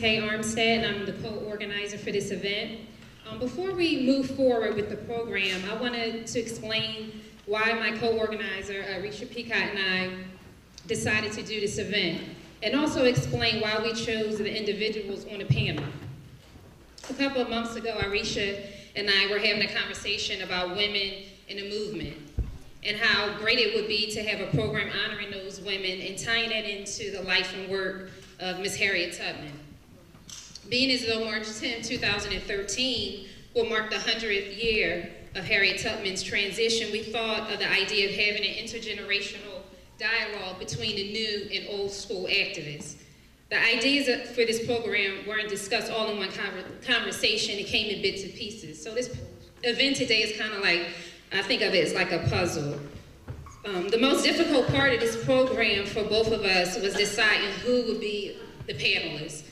K. Armstead, and I'm the co-organizer for this event. Before we move forward with the program, I wanted to explain why my co-organizer, Iresha, Picot, and I decided to do this event, and also explain why we chose the individuals on the panel. A couple of months ago, Iresha and I were having a conversation about women in the movement and how great it would be to have a program honoring those women and tying that into the life and work of Miss Harriet Tubman. Being as though March 10, 2013 will mark the 100th year of Harriet Tubman's transition, we thought of the idea of having an intergenerational dialogue between the new and old school activists. The ideas for this program weren't discussed all in one conversation. It came in bits and pieces. So this event today is kind of like, I think of it as like a puzzle. The most difficult part of this program for both of us was deciding who would be the panelists.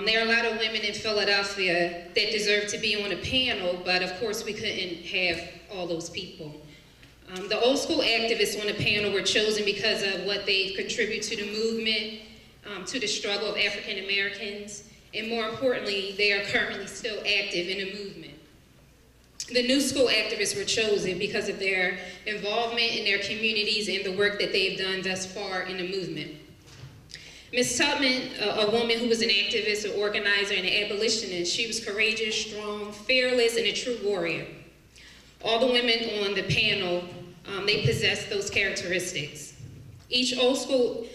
There are a lot of women in Philadelphia that deserve to be on a panel, but of course we couldn't have all those people. The old school activists on the panel were chosen because of what they contribute to the movement, to the struggle of African Americans, and more importantly, they are currently still active in the movement. The new school activists were chosen because of their involvement in their communities and the work that they've done thus far in the movement. Ms. Tubman, a woman who was an activist, an organizer, and an abolitionist, she was courageous, strong, fearless, and a true warrior. All the women on the panel, they possessed those characteristics. Each old school,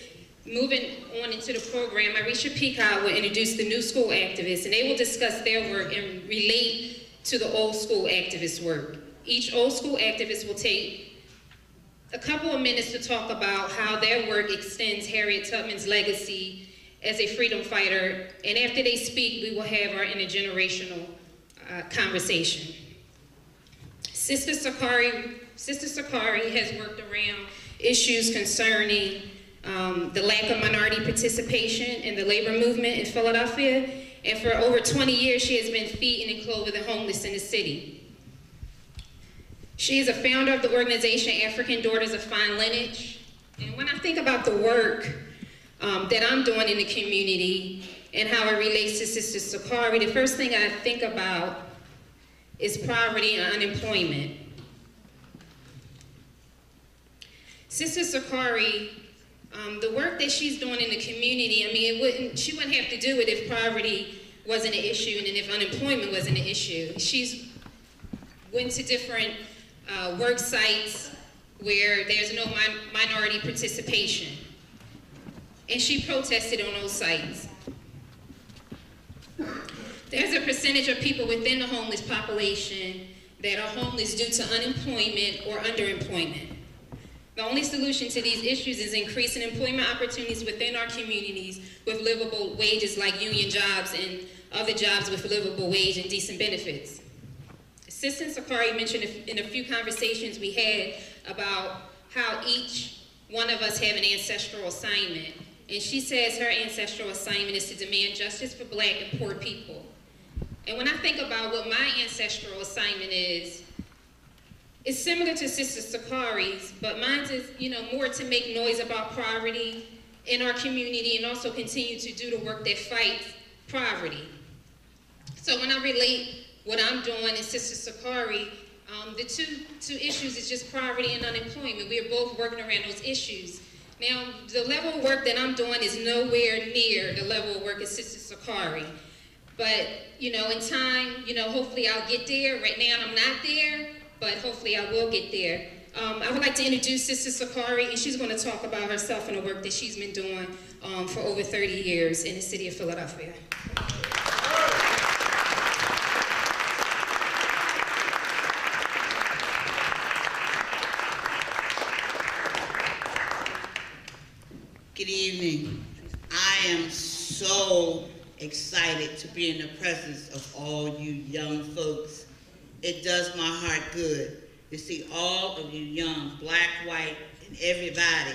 moving on into the program, Iresha Picot will introduce the new school activists, and they will discuss their work and relate to the old school activist work. Each old school activist will take a couple of minutes to talk about how their work extends Harriet Tubman's legacy as a freedom fighter, and after they speak, we will have our intergenerational conversation. Sister Sacaree has worked around issues concerning the lack of minority participation in the labor movement in Philadelphia, and for over 20 years she has been feeding and clothing the homeless in the city. She is a founder of the organization African Daughters of Fine Lineage, and when I think about the work that I'm doing in the community and how it relates to Sister Sacaree, the first thing I think about is poverty and unemployment. Sister Sacaree, the work that she's doing in the community, I mean, she wouldn't have to do it if poverty wasn't an issue and if unemployment wasn't an issue. She's went to different work sites where there's no minority participation, and she protested on those sites. There's a percentage of people within the homeless population that are homeless due to unemployment or underemployment. The only solution to these issues is increasing employment opportunities within our communities with livable wages like union jobs and other jobs with livable wage and decent benefits. Sister Sacaree mentioned in a few conversations we had about how each one of us have an ancestral assignment. And she says her ancestral assignment is to demand justice for Black and poor people. And when I think about what my ancestral assignment is, it's similar to Sister Sacaree's, but mine is, more to make noise about poverty in our community and also continue to do the work that fights poverty. So when I relate what I'm doing and Sister Sacaree, the two issues is just poverty and unemployment. We are both working around those issues. Now, the level of work that I'm doing is nowhere near the level of work of Sister Sacaree. But, in time, hopefully I'll get there. Right now I'm not there, but hopefully I will get there. I would like to introduce Sister Sacaree, and she's going to talk about herself and the work that she's been doing for over 30 years in the city of Philadelphia. Good evening. I am so excited to be in the presence of all you young folks. It does my heart good to see all of you young, Black, white, and everybody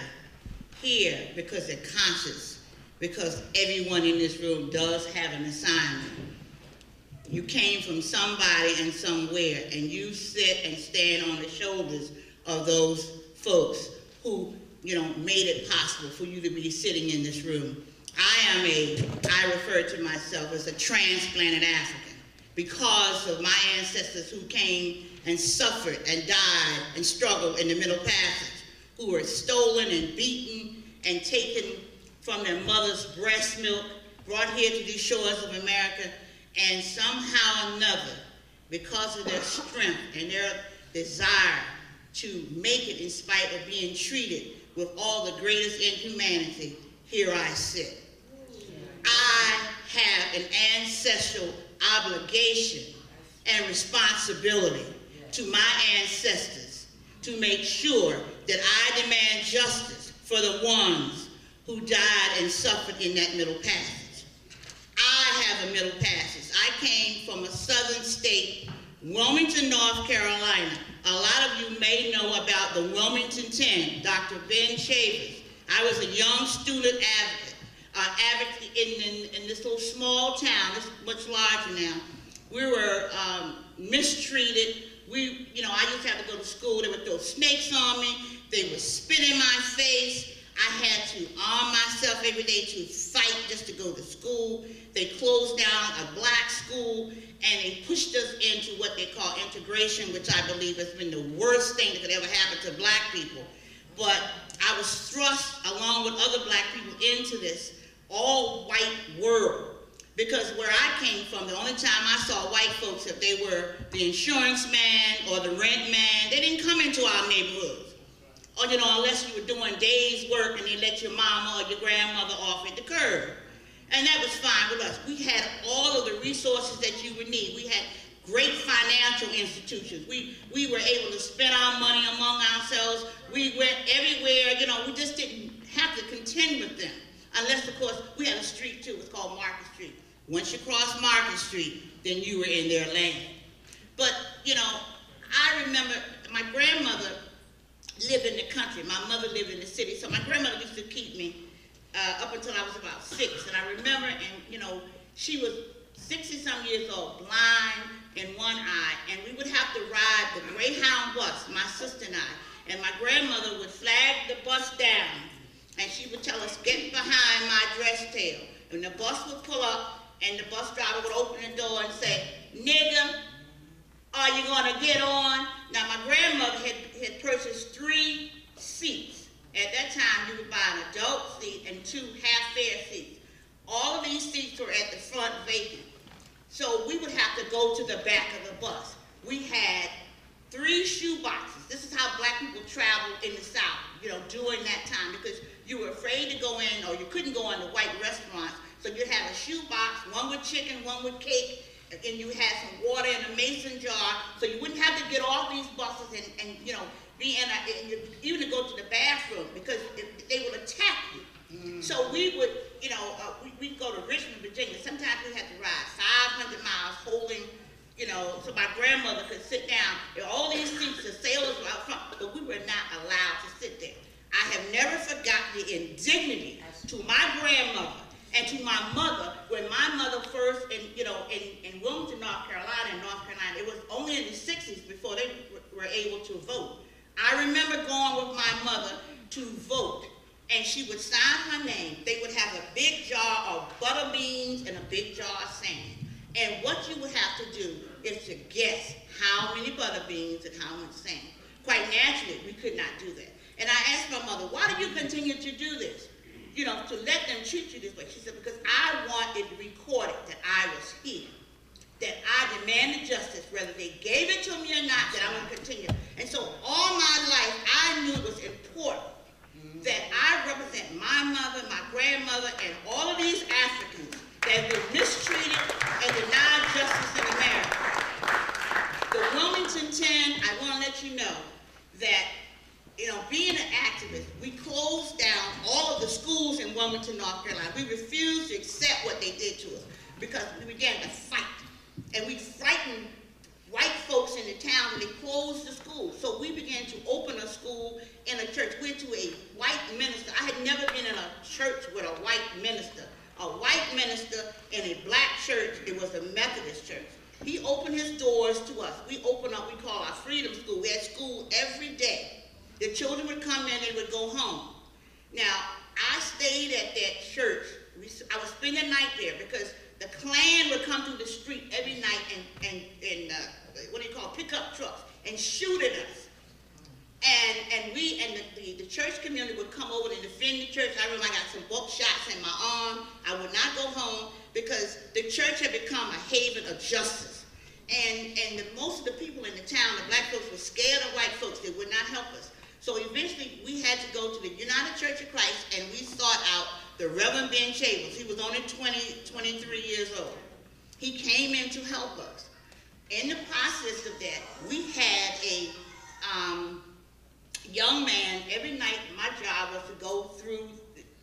here because they're conscious, because everyone in this room does have an assignment. You came from somebody and somewhere, and you sit and stand on the shoulders of those folks who made it possible for you to be sitting in this room. I refer to myself as a transplanted African because of my ancestors who came and suffered and died and struggled in the Middle Passage, who were stolen and beaten and taken from their mother's breast milk, brought here to these shores of America, and somehow or another, because of their strength and their desire to make it in spite of being treated with all the greatest inhumanity, here I sit. I have an ancestral obligation and responsibility to my ancestors to make sure that I demand justice for the ones who died and suffered in that Middle Passage. I have a Middle Passage. I came from a southern state, Wilmington, North Carolina. A lot of you may know about the Wilmington 10, Dr. Ben Chavez. I was a young student advocate in this little small town. It's much larger now. We were mistreated. I used to have to go to school. They would throw snakes on me. They would spit in my face. I had to arm myself every day to fight just to go to school. They closed down a black school, and they pushed us into what they call integration, which I believe has been the worst thing that could ever happen to black people. But I was thrust, along with other black people, into this all-white world. Because where I came from, the only time I saw white folks, if they were the insurance man or the rent man, they didn't come into our neighborhoods. Or, unless you were doing days work and they let your mama or your grandmother off at the curb. And that was fine with us. We had all of the resources that you would need. We had great financial institutions. We were able to spend our money among ourselves. We went everywhere, we just didn't have to contend with them. Unless, of course, we had a street too, it's called Market Street. Once you crossed Market Street, then you were in their land. But, I remember my grandmother lived in the country. My mother lived in the city. So my grandmother used to keep me up until I was about 6. And I remember, and she was 60-some years old, blind in one eye. And we would have to ride the Greyhound bus, my sister and I. And my grandmother would flag the bus down. And she would tell us, get behind my dress tail. And the bus would pull up, and the bus driver would open the door and say, nigga, are you gonna get on? Now my grandmother had purchased 3 seats. At that time, you would buy an adult seat and 2 half-fare seats. All of these seats were at the front vacant. So we would have to go to the back of the bus. We had 3 shoe boxes. This is how black people traveled in the South, during that time, because you were afraid to go in, or you couldn't go in the white restaurants. So you'd have a shoe box, one with chicken, one with cake, and you had some water in a mason jar, so you wouldn't have to get off these buses and be even to go to the bathroom, because they would attack you. So we would, we'd go to Richmond, Virginia. Sometimes we had to ride 500 miles holding, so my grandmother could sit down. There were all these seats, the sailors were out front, but we were not allowed to sit there. I have never forgotten the indignity to my grandmother and to my mother when my mother first, in Wilmington, North Carolina, it was only in the 60s before they were able to vote. I remember going with my mother to vote, and she would sign her name. They would have a big jar of butter beans and a big jar of sand. And what you would have to do is to guess how many butter beans and how much sand. Quite naturally, we could not do that. And I asked my mother, why do you continue to do this? To let them treat you this way. She said, because I want it recorded that I was here, that I demanded justice, whether they gave it to me or not, that I'm going to continue. And so all my life, I knew it was important that I represent my mother, my grandmother, and all of these Africans that have been mistreated and denied justice in America. The Wilmington 10, I want to let you know that being an activist, we closed down all of the schools in Wilmington, North Carolina. We refused to accept what they did to us because we began to fight. And we frightened white folks in the town, and they closed the school. So we began to open a school in a church. We went to a white minister. I had never been in a church with a white minister. A white minister in a black church. It was a Methodist church. He opened his doors to us. We opened up, we call our freedom school. We had school every day. The children would come in and would go home. Now, I stayed at that church I would spend the night there because the Klan would come through the street every night and what do you call it, pickup trucks and shoot at us. And the church community would come over and defend the church. I remember I got some buckshots in my arm. I would not go home because the church had become a haven of justice. And most of the people in the town, the black folks, were scared of white folks. They would not help us. So eventually we had to go to the United Church of Christ and we sought out the Reverend Ben Chambers. He was only 23 years old. He came in to help us. In the process of that, we had a young man. Every night my job was to go through,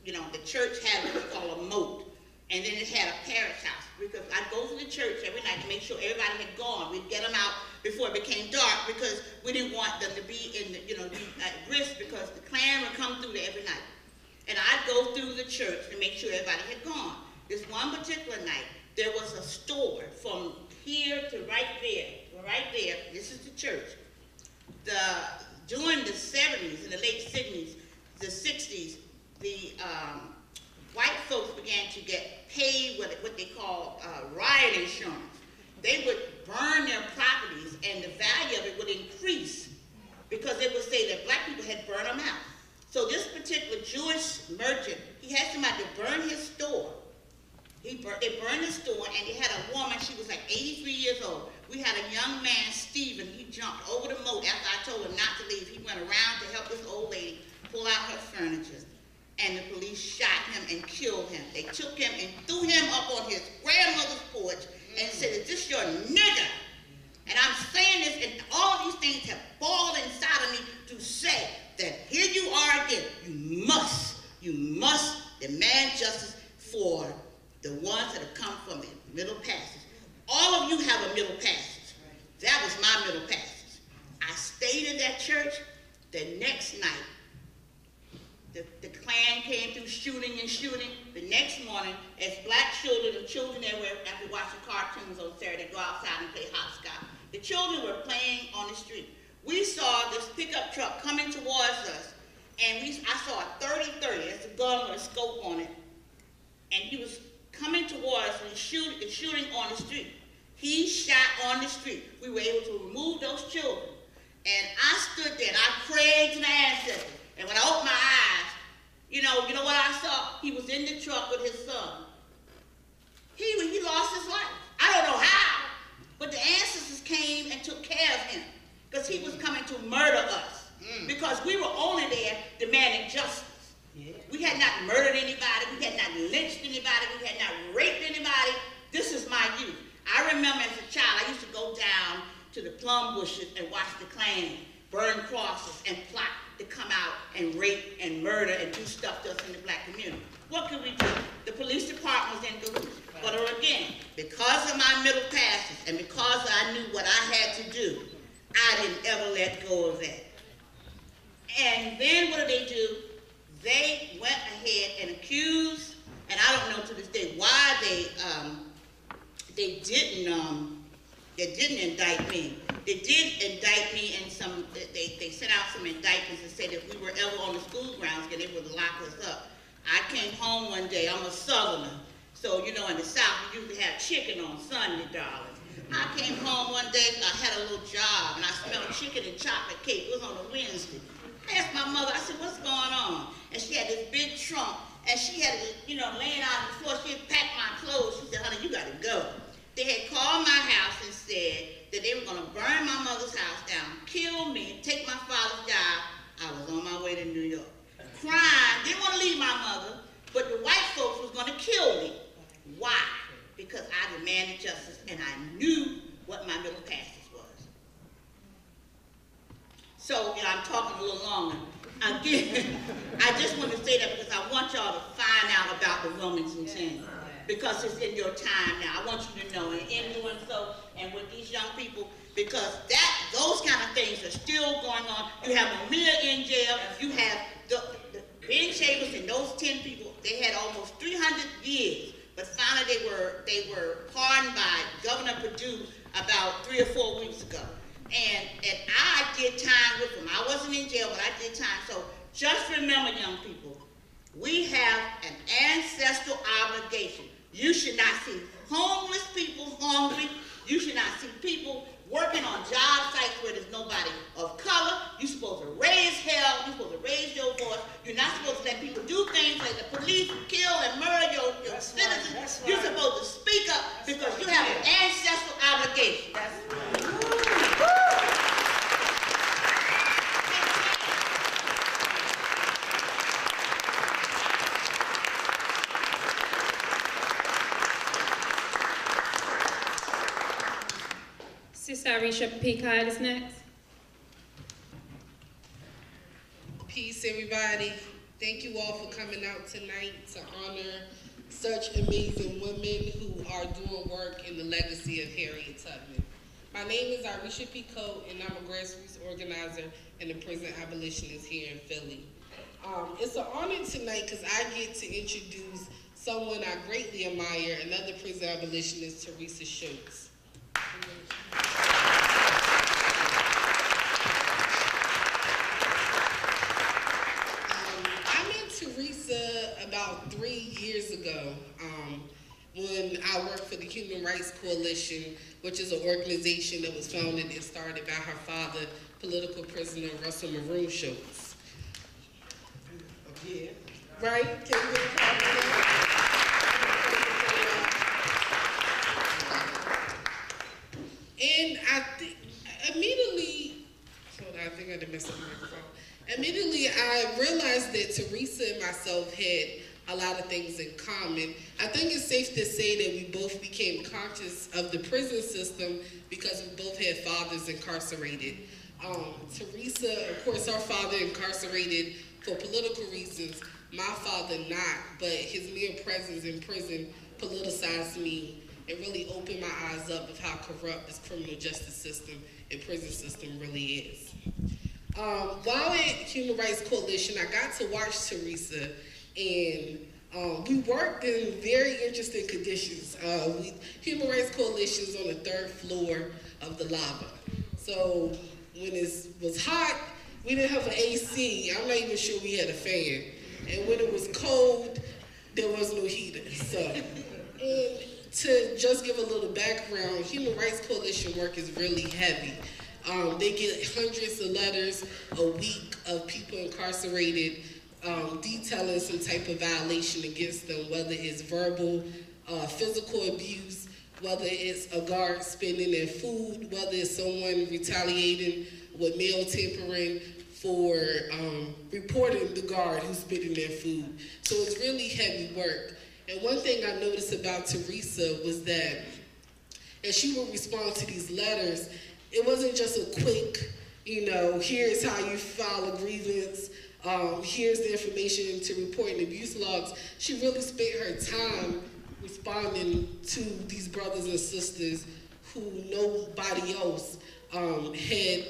the church had what we call a moat. And then it had a parish house. Because I'd go to the church every night to make sure everybody had gone. We'd get them out before it became dark because we didn't want them to be be at risk because the Klan would come through there every night. And I'd go through the church to make sure everybody had gone. This one particular night, there was a store from here to right there, this is the church. During the 70s, in the late 60s, the white folks began to get paid what they call riot insurance. They would burn their properties and the value of it would increase because they would say that black people had burned them out. So this particular Jewish merchant, he had somebody to burn his store. They burned his store and they had a woman, she was like 83 years old. We had a young man, Stephen, he jumped over the moat after I told him not to leave. He went around to help this old lady pull out her furniture. And the police shot him and killed him. They took him and threw him up on his grandmother's porch and said, "Is this your nigger?" And I'm saying this, and all of these things have boiled inside of me to say that here you are again. You must demand justice for the ones that have come from the Middle Passage. All of you have a Middle Passage. That was my Middle Passage. I stayed in that church. The next night, the Klan came through shooting. The next morning, as black children, the children that were after watching cartoons on Saturday, go outside and play hopscotch. The children were playing on the street. We saw this pickup truck coming towards us, and I saw a 30-30, that's a gun with a scope on it, and he was coming towards us and shooting on the street. He shot on the street. We were able to remove those children, and I stood there and I prayed to the ancestors. And when I opened my eyes, you know what I saw? He was in the truck with his son. He lost his life. I don't know how, but the ancestors came and took care of him because he was coming to murder us because we were only there demanding justice. Yeah. We had not murdered anybody. We had not lynched anybody. We had not raped anybody. This is my youth. I remember as a child, I used to go down to the plum bushes and watch the Klan burn crosses and plot to come out and rape and murder and do stuff to us in the black community. What could we do? The police department was in cahoots. But again, because of my Middle Passage and because I knew what I had to do, I didn't ever let go of that. And then what did they do? They went ahead and accused, and I don't know to this day why they didn't indict me. They did indict me in some, they sent out some indictments and said if we were ever on the school grounds, they would lock us up. I came home one day, I'm a Southerner, so in the South we usually have chicken on Sunday, darling. I came home one day, I had a little job, and I smelled chicken and chocolate cake. It was on a Wednesday. I asked my mother, I said, what's going on? And she had this big trunk, and she had it, laying out on the floor. She had packed my clothes. She said, honey, you gotta go. They had called my house and said that they were gonna burn my mother's house down, kill me, take my father's job. I was on my way to New York. Crying, didn't want to leave my mother, but the white folks was gonna kill me. Why? Because I demanded justice and I knew what my Middle Passage was. So, I'm talking a little longer. Again, I just want to say that because I want y'all to find out about the Wilmington 10. Because it's in your time now. I want you to know, and in doing so, and with these young people, because those kind of things are still going on. You have Mumia in jail. You have the Ben Chambers and those 10 people. They had almost 300 years, but finally they were pardoned by Governor Perdue about 3 or 4 weeks ago. And I did time with them. I wasn't in jail, but I did time. So just remember, young people, We have an ancestral obligation. You should not see homeless people hungry. You should not see people working on job sites where there's nobody of color. You're supposed to raise hell. You're supposed to raise your voice. You're not supposed to let people do things like the police kill and murder your citizens. Right. You're supposed to speak up because you have an ancestral obligation. Sister Iresha Picot is next. Peace, everybody. Thank you all for coming out tonight to honor such amazing women who are doing work in the legacy of Harriet Tubman. My name is Iresha Picot, and I'm a grassroots organizer and a prison abolitionist here in Philly. It's an honor tonight because I get to introduce someone I greatly admire, another prison abolitionist, Theresa Shoates. I met Theresa about 3 years ago when I worked for the Human Rights Coalition, which is an organization that was founded and started by her father, political prisoner Russell Maroon Shoates. Yeah, right? Can you get a copy of that? And I think immediately, hold on, I think I did mess up the microphone. Immediately, I realized that Theresa and myself had a lot of things in common. I think it's safe to say that we both became conscious of the prison system because we both had fathers incarcerated. Theresa, of course, her father incarcerated for political reasons. My father not, but his mere presence in prison politicized me and really opened my eyes up of how corrupt this criminal justice system and prison system really is. While at Human Rights Coalition, I got to watch Theresa, and we worked in very interesting conditions. Human Rights Coalition is on the 3rd floor of the lava. So when it was hot, we didn't have an AC. I'm not even sure we had a fan. And when it was cold, there was no heater. So, and to just give a little background, Human Rights Coalition work is really heavy. They get hundreds of letters a week of people incarcerated detailing some type of violation against them, whether it's verbal, physical abuse, whether it's a guard spitting their food, whether it's someone retaliating with mail tampering for reporting the guard who's spitting their food. So it's really heavy work. And one thing I noticed about Theresa was that as she would respond to these letters, it wasn't just a quick, here's how you file a grievance, here's the information to report in abuse logs. She really spent her time responding to these brothers and sisters who nobody else had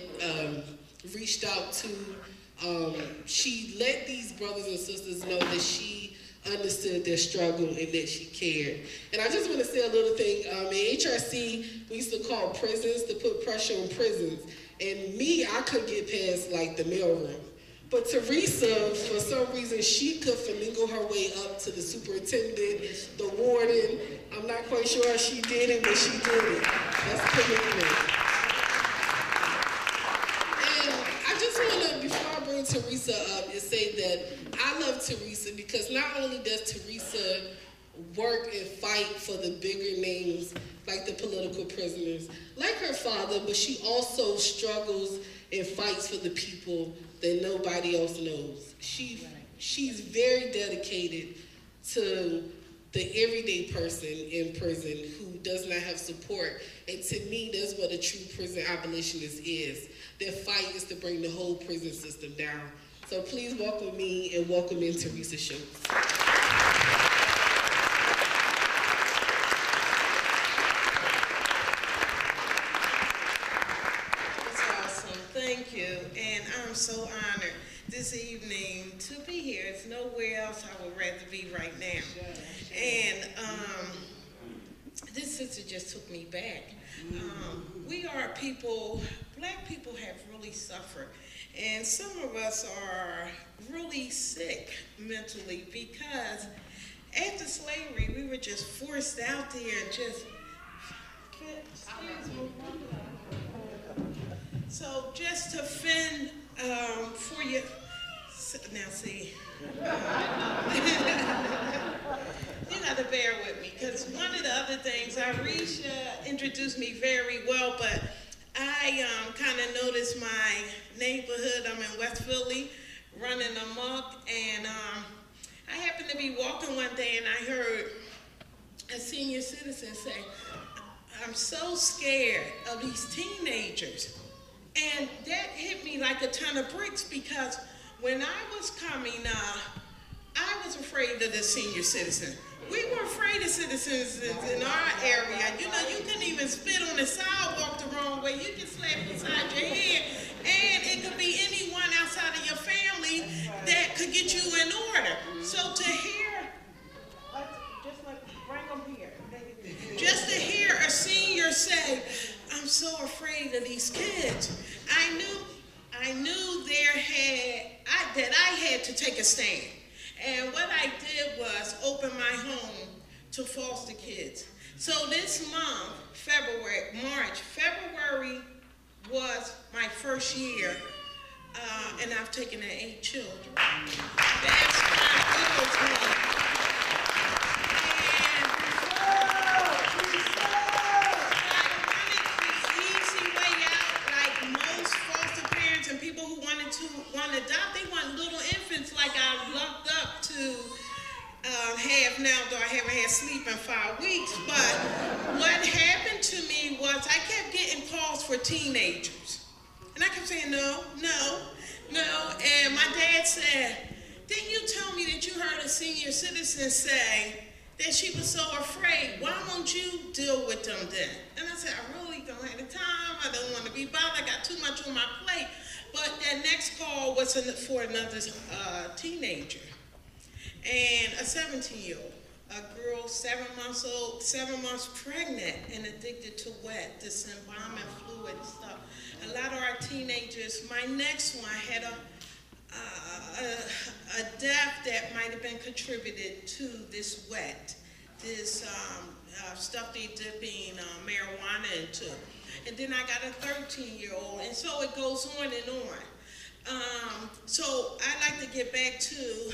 reached out to. She let these brothers and sisters know that she understood their struggle and that she cared. And I just want to say a little thing. In HRC, we used to call prisons to put pressure on prisons. And me, I couldn't get past like the mailroom. But Theresa, for some reason, she could finagle her way up to the superintendent, the warden. I'm not quite sure how she did it, but she did it. That's commitment. Before I bring Theresa up, is say that I love Theresa because not only does Theresa work and fight for the bigger names like the political prisoners, like her father, but she also struggles and fights for the people that nobody else knows. She's very dedicated to the everyday person in prison who does not have support. And to me, that's what a true prison abolitionist is. Their fight is to bring the whole prison system down. So please welcome me and welcome in Theresa Shoates. That's awesome, thank you. And I'm so honored this evening to be here. It's nowhere else I would rather be right now. And this sister just took me back. We are people, black people have really suffered. And some of us are really sick mentally because after slavery, we were just forced out there and just, so just to fend for your, now see, you got to bear with me, because one of the other things, Iresha introduced me very well, but I kind of noticed my neighborhood. I'm in West Philly, running amok, and I happened to be walking one day, and I heard a senior citizen say, "I'm so scared of these teenagers." And that hit me like a ton of bricks, because when I was coming up, I was afraid of the senior citizen. We were afraid of citizens in our area. You know, you couldn't even spit on the sidewalk the wrong way. You could slap beside your head, and it could be anyone outside of your family that could get you in order. So to hear, just like, bring them here. Just to hear a senior say, "I'm so afraid of these kids," I knew that I had to take a stand. And what I did was open my home to foster kids. So this month, February was my first year, and I've taken in 8 children. That's my good one. Want to adopt, they want little infants like I lucked up to have now, though I haven't had sleep in 5 weeks. But what happened to me was I kept getting calls for teenagers. And I kept saying, no. And my dad said, "Didn't you tell me that you heard a senior citizen say that she was so afraid? Why won't you deal with them then?" And I said, "I really don't have the time. I don't want to be bothered. I got too much on my plate." But that next call was for another teenager, and a 17-year-old, a girl 7 months old, 7 months pregnant and addicted to wet, this embalming fluid and stuff. A lot of our teenagers, my next one had a death that might have been contributed to this wet, this stuff they dipping marijuana into. And then I got a 13-year-old, and so it goes on and on. So I like to get back to,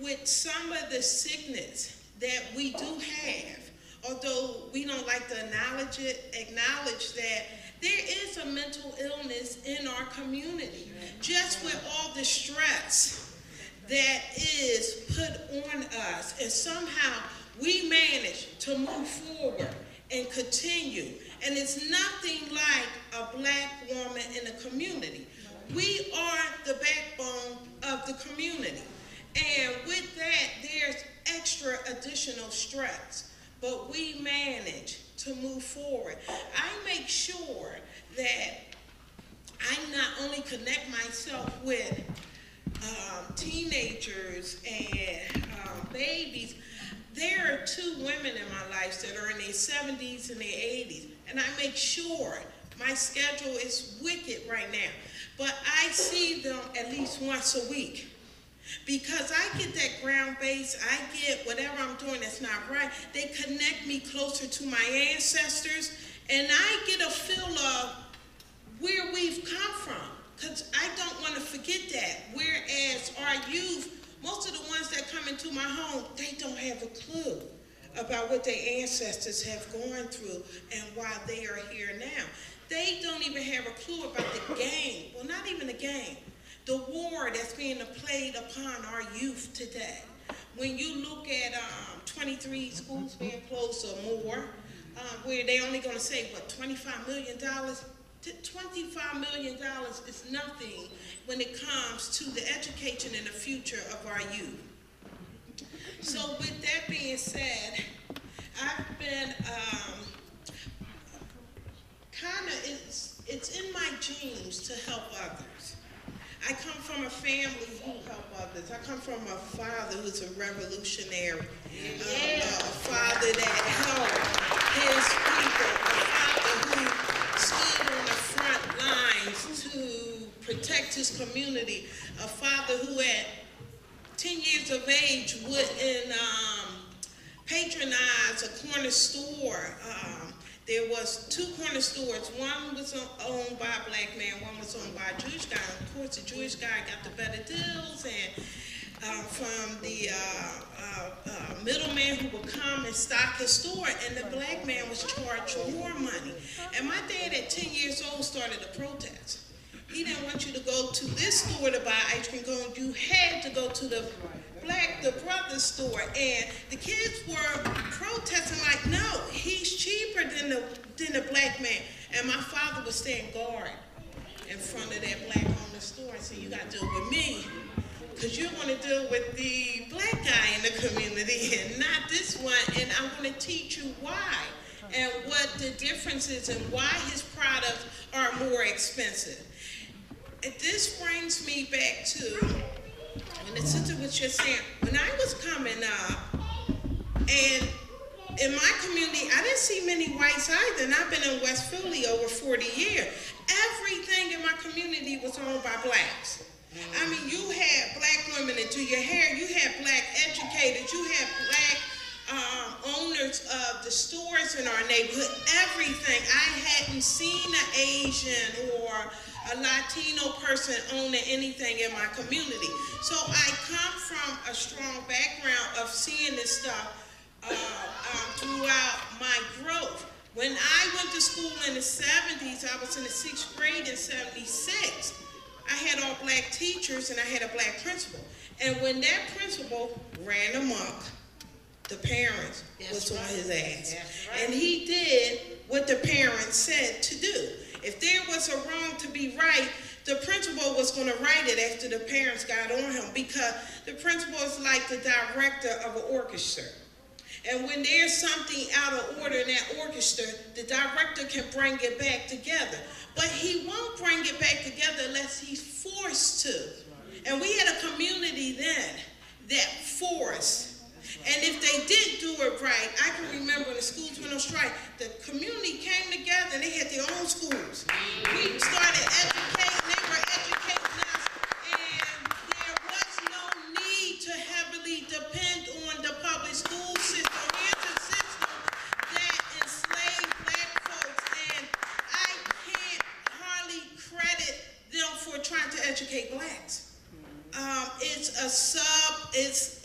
with some of the sickness that we do have, although we don't like to acknowledge that there is a mental illness in our community, just with all the stress that is put on us, and somehow we manage to move forward and continue. And it's nothing like a black woman in a community. We are the backbone of the community. And with that, there's extra additional stress. But we manage to move forward. I make sure that I not only connect myself with teenagers and babies. There are 2 women in my life that are in their 70s and their 80s, and I make sure my schedule is wicked right now, but I see them at least once a week, because I get that ground base, I get whatever I'm doing that's not right. They connect me closer to my ancestors, and I get a feel of where we've come from, because I don't want to forget that. Whereas our youth, most of the ones that come into my home, they don't have a clue about what their ancestors have gone through and why they are here now. They don't even have a clue about the game. Well, not even the game. The war that's being played upon our youth today. When you look at 23 schools being closed or more, where they're only going to say, what, $25 million? $25 million is nothing when it comes to the education and the future of our youth. So with that being said, I've been it's in my genes to help others. I come from a family who help others. I come from a father who's a revolutionary, a father that helped his people, a father who stood on the front lines to protect his community, a father who at 10 years of age wouldn't patronize a corner store. There was 2 corner stores. One was owned by a black man, one was owned by a Jewish guy. Of course, the Jewish guy got the better deals, and from the middleman who would come and stock his store, and the black man was charged more money. And my dad at 10 years old started a protest. He didn't want you to go to this store to buy ice cream cone. You had to go to the brother store, and the kids were protesting like, no, he's cheaper than the black man. And my father was standing guard in front of that black owner store and said, you got to deal with me, because you're going to deal with the black guy in the community and not this one, and I'm going to teach you why and what the difference is and why his products are more expensive. And this brings me back to, and the sister was just saying, when I was coming up, and in my community, I didn't see many whites either, and I've been in West Philly over 40 years. Everything in my community was owned by blacks. I mean, you had black women that do your hair, you had black educators, you had black owners of the stores in our neighborhood, everything. I hadn't seen an Asian or a Latino person owning anything in my community. So I come from a strong background of seeing this stuff throughout my growth. When I went to school in the 70s, I was in the 6th grade in 76. I had all black teachers and I had a black principal. And when that principal ran amok, the parents was on his ass. And he did what the parents said to do. If there was a wrong to be right, the principal was going to right it after the parents got on him, because the principal is like the director of an orchestra. And when there's something out of order in that orchestra, the director can bring it back together. But he won't bring it back together unless he's forced to. And we had a community then that forced. And if they did do it right, I can remember when the schools went on strike, the community came together and they had their own schools. We started educating, they were educating us, and there was no need to heavily depend on the public school system. Here's a system that enslaved black folks, and I can't hardly credit them for trying to educate blacks.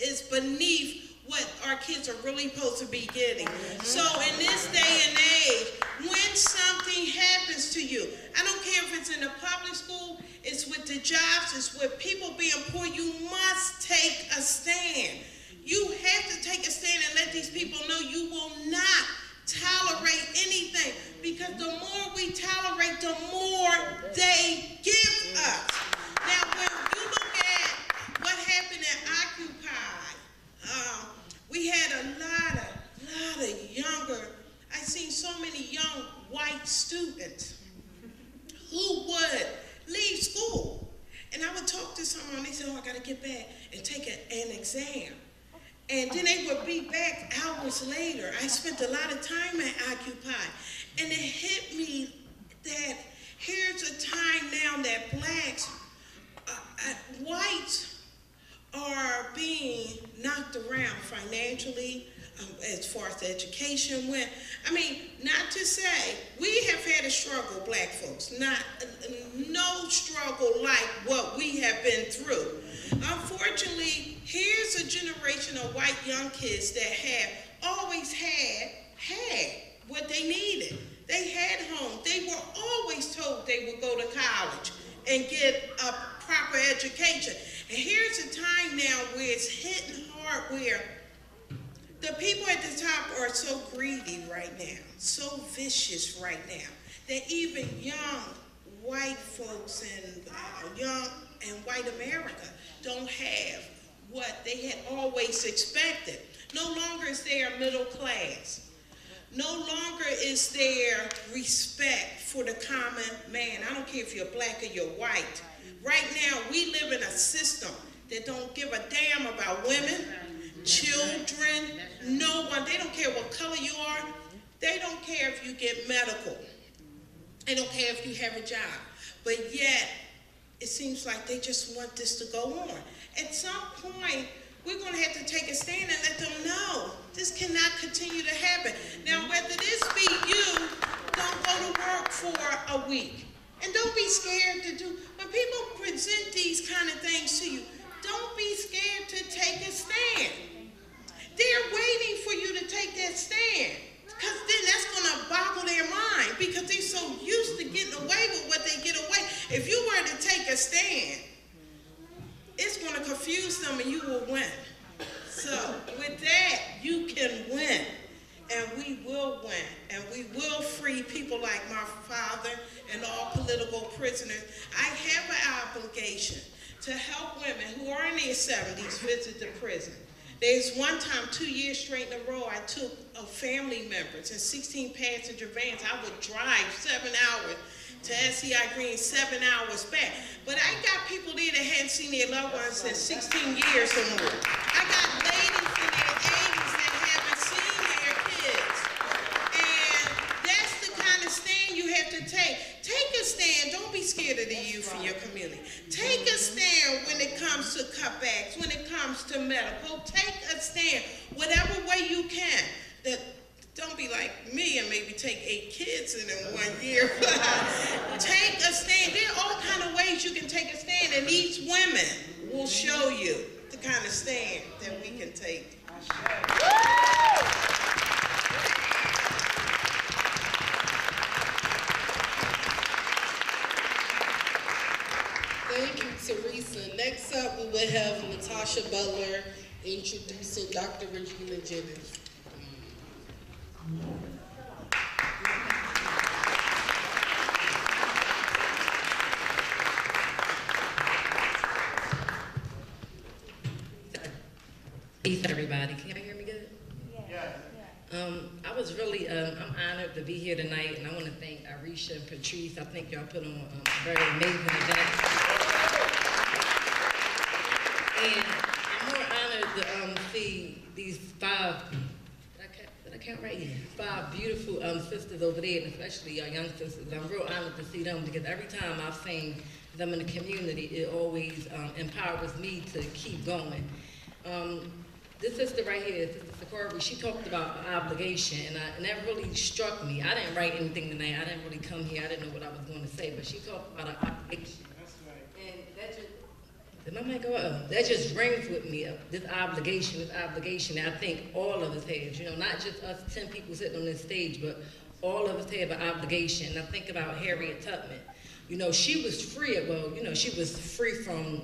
It's beneath what our kids are really supposed to be getting. So in this day and age, when something happens to you, I don't care if it's in a public school, it's with the jobs, it's with people being poor, you must take a stand. You have to take a stand and let these people know you will not tolerate anything, because the more we tolerate, the more they give us. Now, when you look at what happened at Occupy, we had a lot of younger, I've seen so many young white students who would leave school. And I would talk to someone, they said, oh, I gotta get back and take an exam. And then they would be back hours later. I spent a lot of time at Occupy. And it hit me that here's a time now that blacks, whites, are being knocked around financially, as far as the education went. I mean, not to say, we have had a struggle, black folks, no struggle like what we have been through. Unfortunately, here's a generation of white young kids that have always had what they needed. They had homes. They were always told they would go to college and get a proper education. And here's a time now where it's hitting hard, where the people at the top are so greedy right now, so vicious right now, that even young white folks and young and white America don't have what they had always expected. No longer is there a middle class. No longer is there respect for the common man. I don't care if you're black or you're white. Right now, we live in a system that don't give a damn about women, children, no one. They don't care what color you are. They don't care if you get medical. They don't care if you have a job. But yet, it seems like they just want this to go on. At some point, we're going to have to take a stand and let them know this cannot continue to happen. Now, whether this be you, don't go to work for a week. And don't be scared to do, when people present these kind of things to you, don't be scared to take a stand. They're waiting for you to take that stand. Because then that's going to boggle their mind because they're so used to getting away with what they get away. If you were to take a stand, it's going to confuse them and you will win. So with that, you can win. And we will win. And we will free people like my father and all political prisoners. I have an obligation to help women who are in their 70s visit the prison. There's one time, 2 years straight in a row, I took family members in 16 passenger vans. I would drive 7 hours to SCI Green, 7 hours back. But I got people there that hadn't seen their loved ones in 16 years or more. I got ladies in their 80s that haven't seen their kids. And that's the kind of stand you have to take. Take a stand. Don't be scared of the youth in your community. Take a stand when it comes to cutbacks, when it comes to medical. Take a stand, whatever way you can. Don't be like me and maybe take 8 kids in 1 year. Take a stand. There are all kind of ways you can take a stand, and these women will show you the kind of stand that we can take. Thank you, Theresa. Next up, we will have Natasha Butler introducing Dr. Regina Jennings. Peace, everybody. Can you hear me good? Yeah. I was really, I'm honored to be here tonight, and I want to thank Iresha and Patrice. I think y'all put on a very amazing event. And I'm more honored to see these 5, did I count right here? 5 beautiful sisters over there, and especially our young sisters. I'm real honored to see them because every time I've seen them in the community, it always empowers me to keep going. This sister right here, Sister Sacaree, she talked about obligation, and that really struck me. I didn't write anything tonight. I didn't really come here. I didn't know what I was going to say, but she talked about an obligation. That's right. And that just, did my mic go up? That just rings with me, this obligation that I think all of us have. You know, not just us 10 people sitting on this stage, but all of us have an obligation. And I think about Harriet Tubman. You know, she was free, well, you know, she was free from,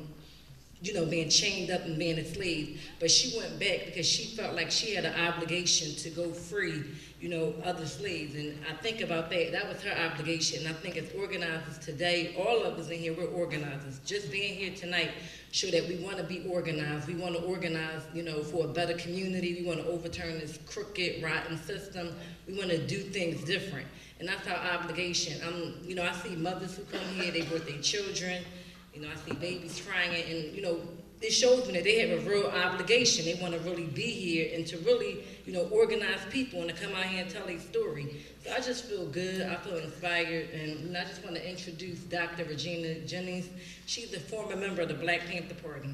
you know, being chained up and being enslaved, but she went back because she felt like she had an obligation to go free, you know, other slaves. And I think about that. That was her obligation. And I think as organizers today, all of us in here, we're organizers. Just being here tonight show that we want to be organized. We want to organize, you know, for a better community. We want to overturn this crooked, rotten system. We want to do things different. And that's our obligation. You know, I see mothers who come here, they brought their children. You know, I see babies crying, and, you know, it shows me that they have a real obligation. They want to really be here and to really, you know, organize people and to come out here and tell their story. So I just feel good. I feel inspired. And, you know, I just want to introduce Dr. Regina Jennings. She's a former member of the Black Panther Party.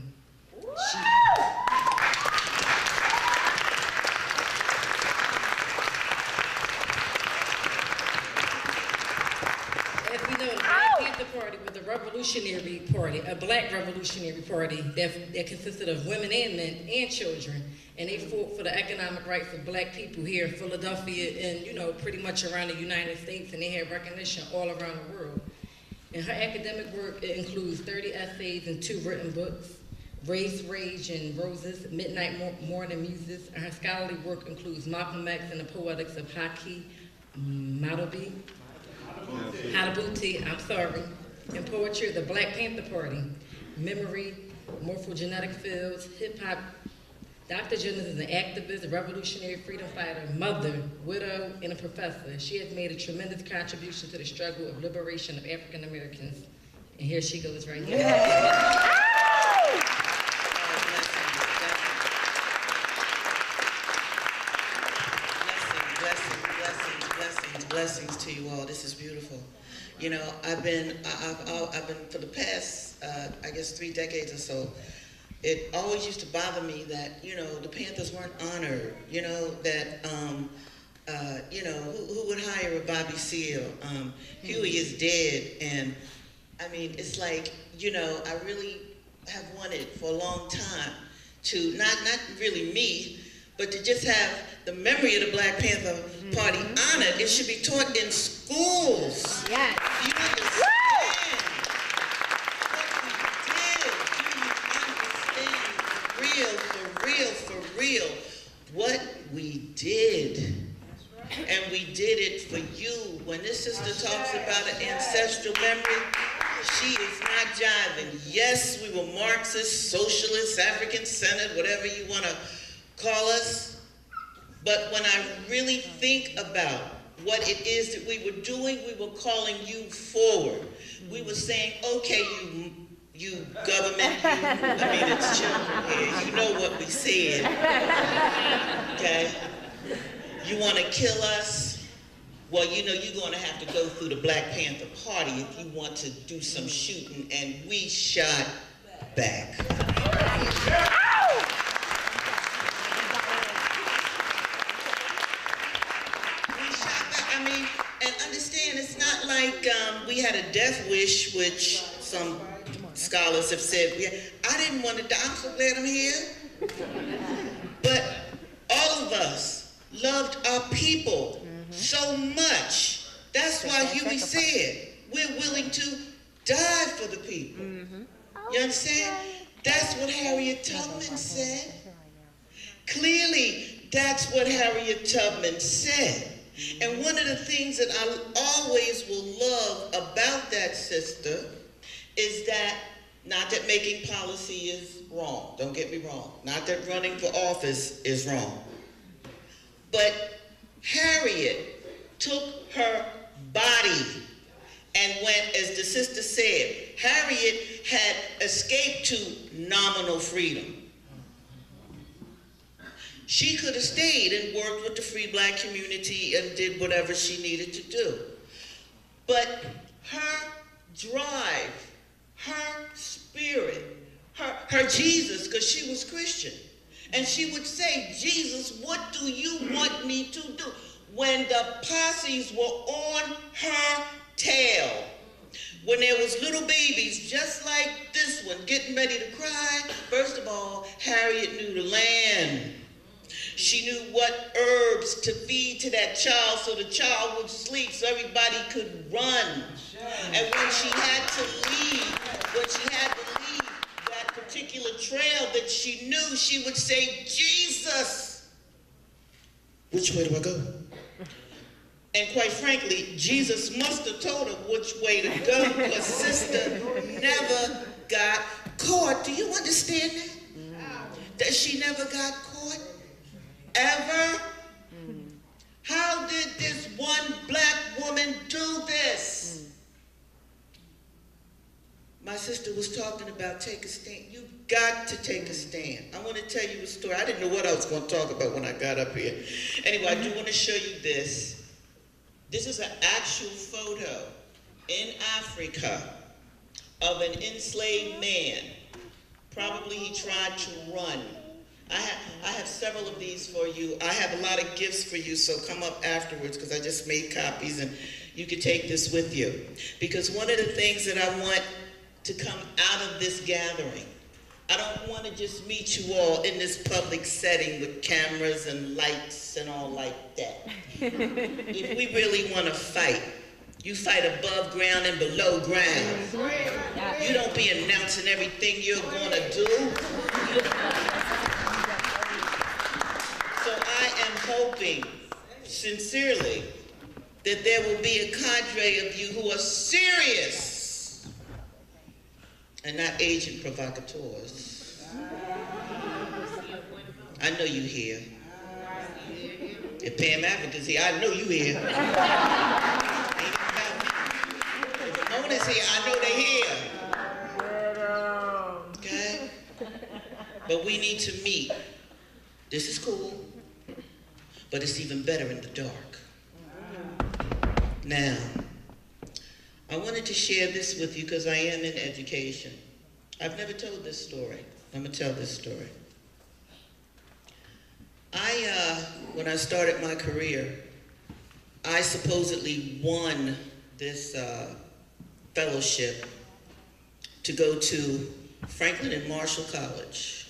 As we know, the Black Panther Party was a revolutionary party, a black revolutionary party that consisted of women and men and children. And they fought for the economic rights of black people here in Philadelphia and, you know, pretty much around the United States, and they had recognition all around the world. And her academic work, it includes 30 essays and 2 written books, Race, Rage, and Roses, Midnight Morning Muses. And her scholarly work includes Malcolm X and the Poetics of Haki, Muhammad-Bey, I'm sorry, and poetry of the Black Panther Party, memory, morphogenetic fields, hip-hop. Dr. Jennings is an activist, a revolutionary freedom fighter, mother, widow, and a professor. She has made a tremendous contribution to the struggle of liberation of African Americans. And here she goes right here. Blessing. blessings to you all. This is beautiful. You know, I've been for the past, I guess 3 decades or so, it always used to bother me that, you know, the Panthers weren't honored, you know, that, you know, who would hire a Bobby Seale? Huey is dead, and I mean, it's like, you know, I really have wanted for a long time to, not really me, but to just have the memory of the Black Panther Party honored. It should be taught in schools. Yes. Do you understand what we did? Do you understand for real, what we did? And we did it for you. When this sister talks about an ancestral memory, she is not jiving. Yes, we were Marxist, socialist, African-centered, whatever you want to call us. But when I really think about what it is that we were doing, we were calling you forward. We were saying, okay, you government, I mean, it's children here. You know what we said, okay? You want to kill us? Well, you know, you're going to have to go through the Black Panther Party if you want to do some shooting, and we shot back. I mean, and understand, it's not like we had a death wish, which some scholars have said. I didn't want to die. I'm so glad I'm here. But all of us loved our people so much. That's why Huey said, we're willing to die for the people. You understand? That's what Harriet Tubman said. Clearly, that's what Harriet Tubman said. And one of the things that I always will love about that sister is that, not that making policy is wrong, don't get me wrong. Not that running for office is wrong. But Harriet took her body and went, as the sister said, Harriet had escaped to nominal freedom. She could have stayed and worked with the free Black community and did whatever she needed to do. But her drive, her spirit, her Jesus, because she was Christian, and she would say, Jesus, what do you want me to do? When the posses were on her tail, when there was little babies just like this one getting ready to cry, first of all, Harriet knew the land. She knew what herbs to feed to that child so the child would sleep so everybody could run. And when she had to leave, that particular trail that she knew, she would say, Jesus, which way do I go? And quite frankly, Jesus must have told her which way to go, because sister never got caught. Do you understand that? That she never got caught? Ever? How did this one Black woman do this? My sister was talking about take a stand. You've got to take a stand. I want to tell you a story. I didn't know what I was going to talk about when I got up here. Anyway, I do want to show you this. This is an actual photo in Africa of an enslaved man. Probably he tried to run. I have several of these for you. I have a lot of gifts for you, so come up afterwards, because I just made copies and you can take this with you. Because one of the things that I want to come out of this gathering, I don't want to just meet you all in this public setting with cameras and lights and all like that. If we really want to fight, you fight above ground and below ground. You don't be announcing everything you're going to do. So I am hoping, sincerely, that there will be a cadre of you who are serious and not agent provocateurs. I know you here. If Pam Africa's here, I know you here. Ain't about me. If Ramona's here, I know they're here. Okay? But we need to meet. This is cool, but it's even better in the dark. Now, I wanted to share this with you because I am in education. I've never told this story. I'm gonna tell this story. When I started my career, I supposedly won this fellowship to go to Franklin and Marshall College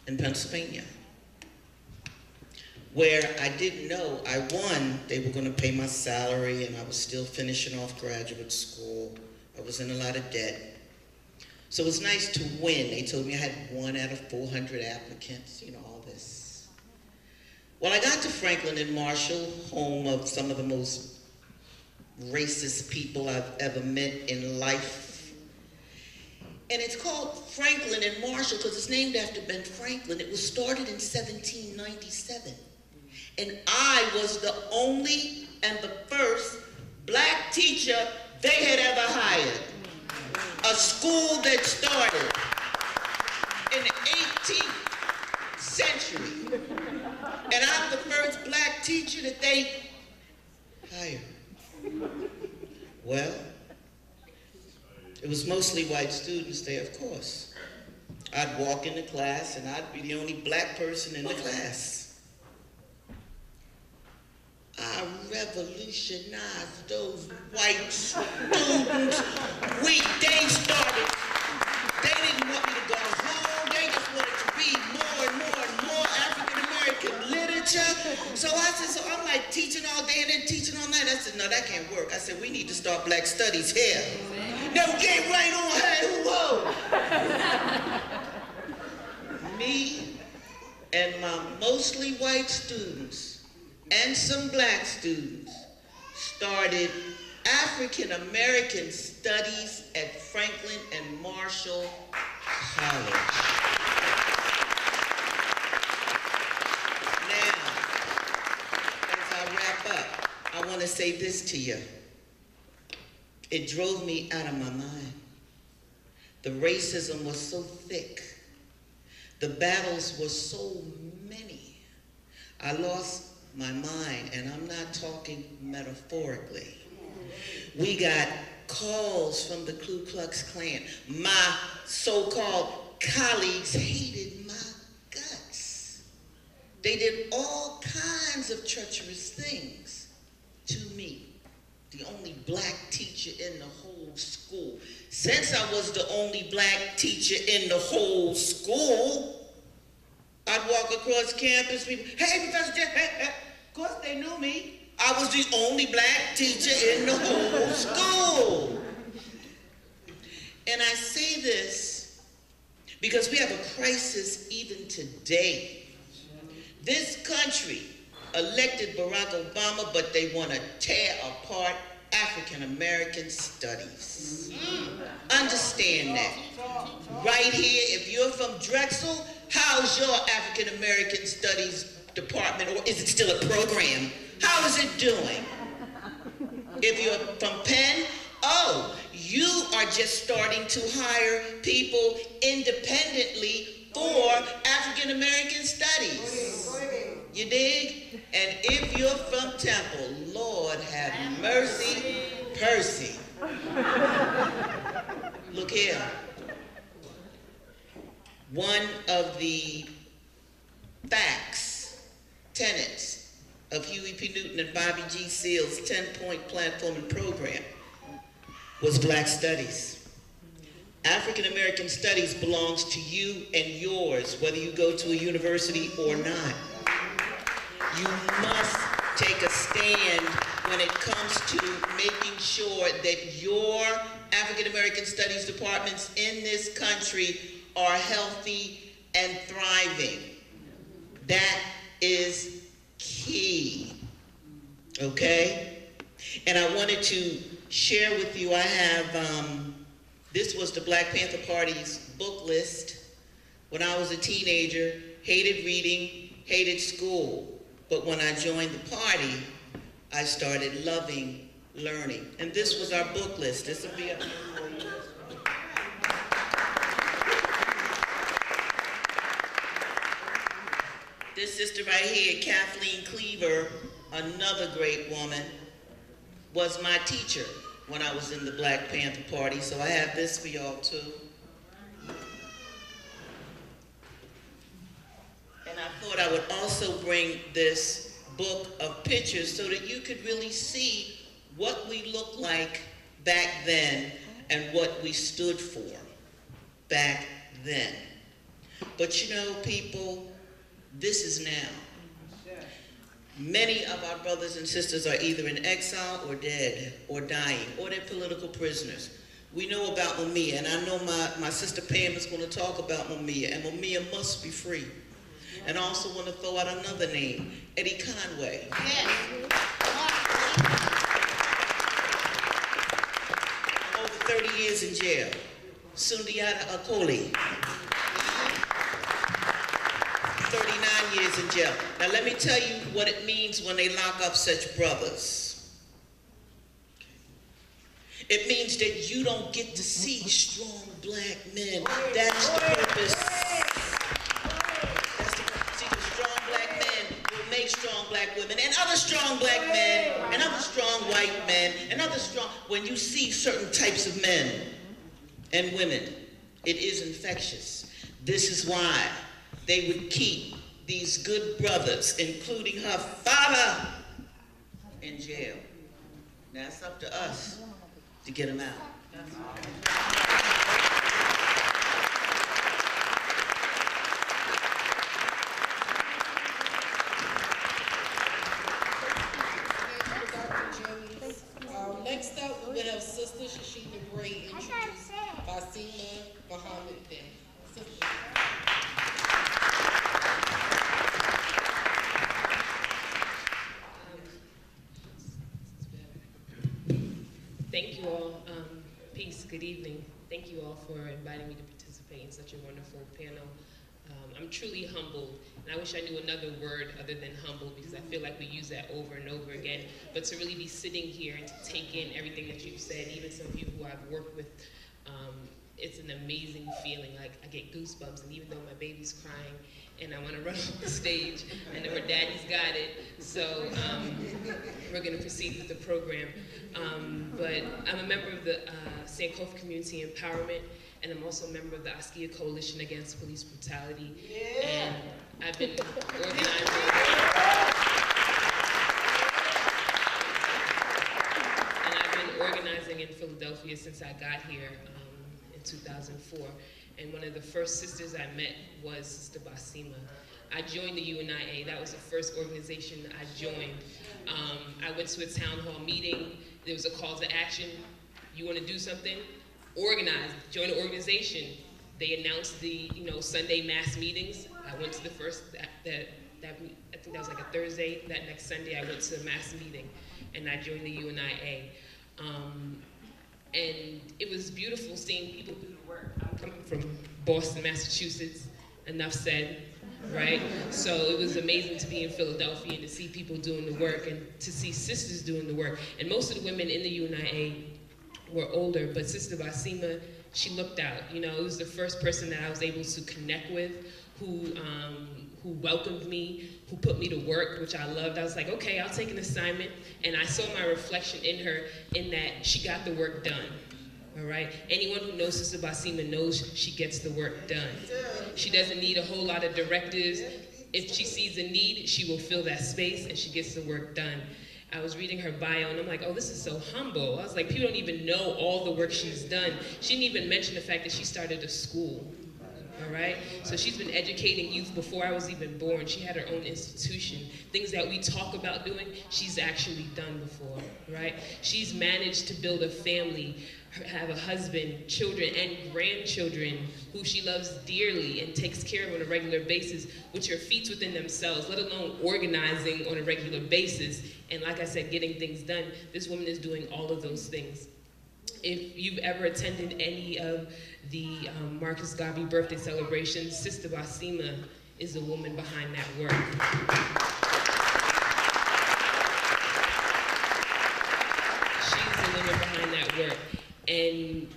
in Pennsylvania, where I didn't know I won. They were going to pay my salary, and I was still finishing off graduate school. I was in a lot of debt. So it was nice to win. They told me I had 1 out of 400 applicants, you know, all this. Well, I got to Franklin and Marshall, home of some of the most racist people I've ever met in life. And it's called Franklin and Marshall because it's named after Ben Franklin. It was started in 1797. And I was the only and the first black teacher they had ever hired. A school that started in the 18th century. And I'm the first black teacher that they hired. Well, it was mostly white students there, of course. I'd walk into class and I'd be the only black person in the class. I revolutionized those white students. They started. They didn't want me to go home. They just wanted to read more and more and more African-American literature. So I said, so I'm like teaching all day and then teaching all night. I said, no, that can't work. I said, we need to start black studies here. No, get right on, hey, whoa. Me and my mostly white students and some black students started African American studies at Franklin and Marshall College. Now, as I wrap up, I want to say this to you. It drove me out of my mind. The racism was so thick. The battles were so many. I lost my mind, and I'm not talking metaphorically. We got calls from the Ku Klux Klan. My so-called colleagues hated my guts. They did all kinds of treacherous things to me, the only black teacher in the whole school. Since I was the only black teacher in the whole school, I'd walk across campus, people, hey, Professor Jeff, hey. Of course they knew me. I was the only black teacher in the whole school. And I say this because we have a crisis even today. This country elected Barack Obama, but they want to tear apart African American studies. Understand that. Right here, if you're from Drexel, how's your African American studies department, or is it still a program? How is it doing? If you're from Penn, oh, you are just starting to hire people independently for African American studies. You dig? And if you're from Temple, Lord have mercy, Percy. Look here. One of the facts, tenets of Huey P. Newton and Bobby G. Seale's 10-point platform and program was Black Studies. African American studies belongs to you and yours, whether you go to a university or not. You must take a stand when it comes to making sure that your African American studies departments in this country are healthy and thriving. That is key, okay? And I wanted to share with you, I have, this was the Black Panther Party's book list. When I was a teenager, hated reading, hated school. But when I joined the party, I started loving learning. And this was our book list. This will be up. This sister right here, Kathleen Cleaver, another great woman. was my teacher when I was in the Black Panther Party, so I have this for y'all too. And I thought I would also bring this book of pictures so that you could really see what we looked like back then and what we stood for back then. But you know, people, this is now. Many of our brothers and sisters are either in exile or dead or dying or they're political prisoners. We know about Mumia, and I know my sister Pam is going to talk about Mumia, and Mumia must be free. And I also want to throw out another name, Eddie Conway. Yes. Over 30 years in jail. Sundiata Akoli. 39 years in jail. Now let me tell you what it means when they lock up such brothers. It means that you don't get to see strong black men. That's the purpose. That's the purpose. See, the strong black men will make strong black women and other strong black men and other strong white men and other strong, when you see certain types of men and women, it is infectious. This is why they would keep these good brothers, including her father, in jail. Now it's up to us to get them out. Next up, we have Sister Shesheena Bray introduce Basiymah Muhammad-Bey. Sister. Thank you all. Peace, good evening. Thank you all for inviting me to participate in such a wonderful panel. I'm truly humbled, and I wish I knew another word other than humble, because I feel like we use that over and over again. But to really be sitting here and to take in everything that you've said, even some of you who I've worked with, it's an amazing feeling. Like, I get goosebumps, and even though my baby's crying, and I want to run off the stage, and her daddy's got it, so we're going to proceed with the program. But I'm a member of the Sankofa Community Empowerment, and I'm also a member of the Askia Coalition Against Police Brutality. Yeah. And I've been organizing in Philadelphia since I got here in 2004. And one of the first sisters I met was Sister Basiymah. I joined the UNIA. That was the first organization I joined. I went to a town hall meeting. There was a call to action. You want to do something? Organize, join an organization. They announced the Sunday mass meetings. I went to the first, I think that was like a Thursday. That next Sunday I went to a mass meeting and I joined the UNIA. And it was beautiful seeing people do the work. I'm coming from Boston, Massachusetts, enough said, right? So it was amazing to be in Philadelphia and to see people doing the work and to see sisters doing the work. And most of the women in the UNIA were older, but Sister Basiymah, she looked out. It was the first person that I was able to connect with, who welcomed me, who put me to work, which I loved. I was like, okay, I'll take an assignment. And I saw my reflection in her in that she got the work done, all right? Anyone who knows Sister Basiymah knows she gets the work done. She doesn't need a whole lot of directives. If she sees a need, she will fill that space and she gets the work done. I was reading her bio and I'm like, oh, this is so humble. I was like, people don't even know all the work she's done. She didn't even mention the fact that she started a school. All right? So she's been educating youth before I was even born. She had her own institution. Things that we talk about doing, she's actually done before, right? She's managed to build a family, have a husband, children, and grandchildren who she loves dearly and takes care of on a regular basis, which are feats within themselves, let alone organizing on a regular basis. And like I said, getting things done. This woman is doing all of those things. If you've ever attended any of the Marcus Garvey birthday celebrations, Sister Basiymah is the woman behind that work. She's the woman behind that work. And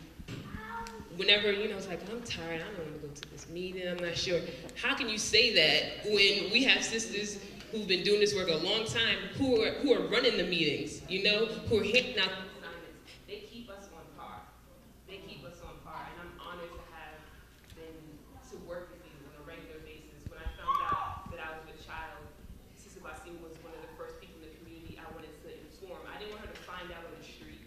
whenever, it's like, I'm tired, I don't want to go to this meeting, I'm not sure. How can you say that when we have sisters who've been doing this work a long time, who are running the meetings, you know, who are handing out the assignments. They keep us on par. They keep us on par, and I'm honored to have been to work with you on a regular basis. When I found out that I was with child, Sister Basiymah was one of the first people in the community I wanted to inform. I didn't want her to find out on the street.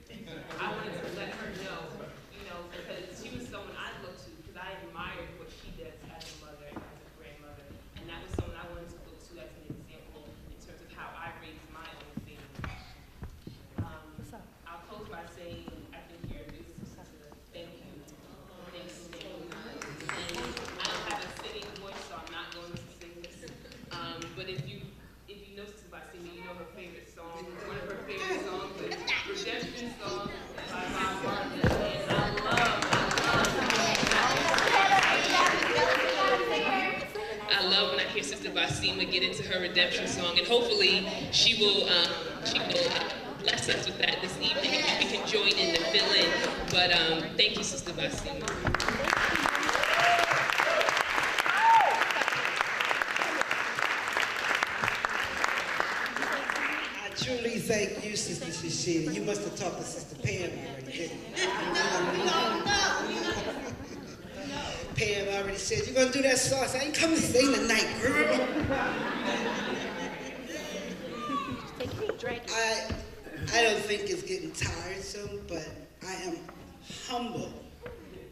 I wanted to let her know, you know, because she was someone I looked to, because I admired what she does as a mother and as a grandmother, and that was someone I wanted to look to as an example in terms of how I raised my own family. I'll close by saying I think you're a big sister. Thank you. Thanks, and I don't have a singing voice, so I'm not going to sing this. But if you know Sister Basiymah, you know her favorite song. One of her favorite songs is Redemption Song by Harriets. And I love when I hear Sister Basiymah get into her redemption song, and hopefully she will bless us with that this evening, and we can join in the fill-in. But thank you, Sister Basiymah. I truly thank you, Sister Shesheena. You must have talked to Sister Pam already, didn't you? Pam already said, "You're gonna do that song." I said, "I ain't coming to sing tonight, girl." I don't think it's getting tiresome, but I am humbled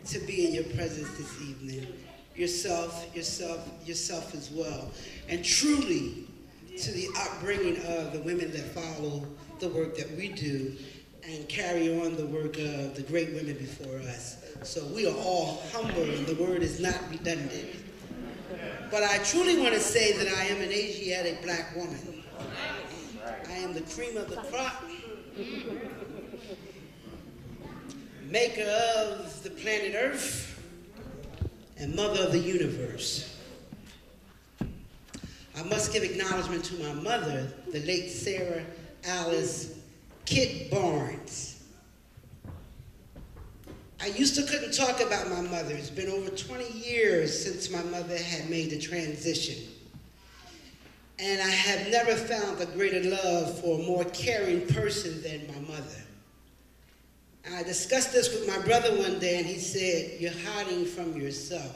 to be in your presence this evening. Yourself as well. And truly, to the upbringing of the women that follow the work that we do and carry on the work of the great women before us. So we are all humble, and the word is not redundant. But I truly want to say that I am an Asiatic black woman. I am the cream of the crop, maker of the planet Earth, and mother of the universe. I must give acknowledgement to my mother, the late Sarah Alice Kit Barnes. I couldn't talk about my mother. It's been over 20 years since my mother had made the transition. And I have never found a greater love for a more caring person than my mother. I discussed this with my brother one day, and he said, "You're hiding from yourself.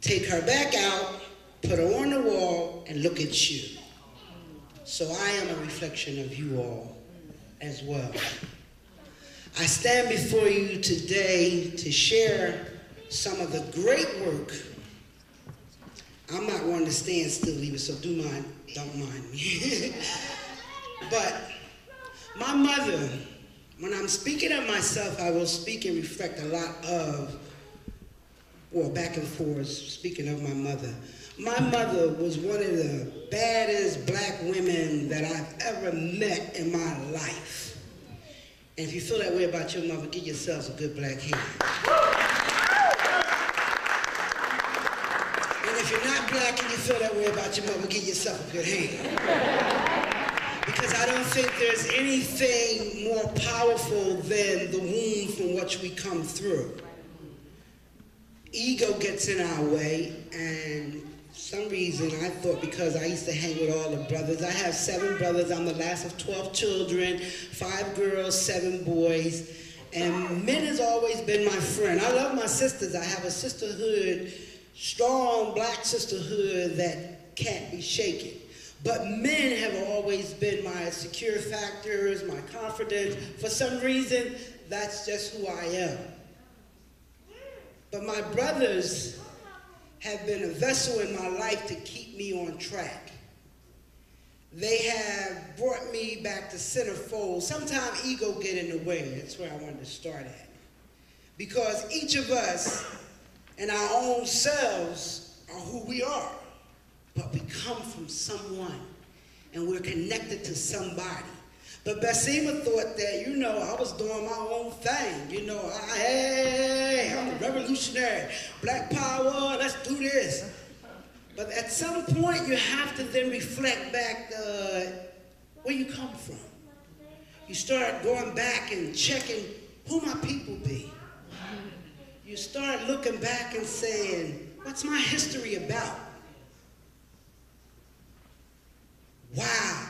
Take her back out, put her on the wall, and look at you." So I am a reflection of you all as well. I stand before you today to share some of the great work. I'm not one to stand still either, so don't mind me. But my mother, when I'm speaking of myself, I will speak and reflect a lot of, or back and forth, speaking of my mother. My mother was one of the baddest black women that I've ever met in my life. And if you feel that way about your mother, give yourselves a good black hand. And if you're not black and you feel that way about your mother, give yourself a good hand. Because I don't think there's anything more powerful than the womb from which we come through. Ego gets in our way, and for some reason I thought because I used to hang with all the brothers. I have 7 brothers. I'm the last of 12 children, 5 girls, 7 boys, and men has always been my friend. I love my sisters. I have a sisterhood, strong black sisterhood that can't be shaken. But men have always been my secure factors, my confidence. For some reason, that's just who I am. But my brothers have been a vessel in my life to keep me on track. They have brought me back to centerfold. Sometimes ego get in the way. That's where I wanted to start at. Because each of us and our own selves are who we are. But we come from someone, and we're connected to somebody. But Basiymah thought that, I was doing my own thing. I'm a revolutionary, black power, let's do this. But at some point, you have to then reflect back where you come from. You start going back and checking who my people be. You start looking back and saying, what's my history about? wow,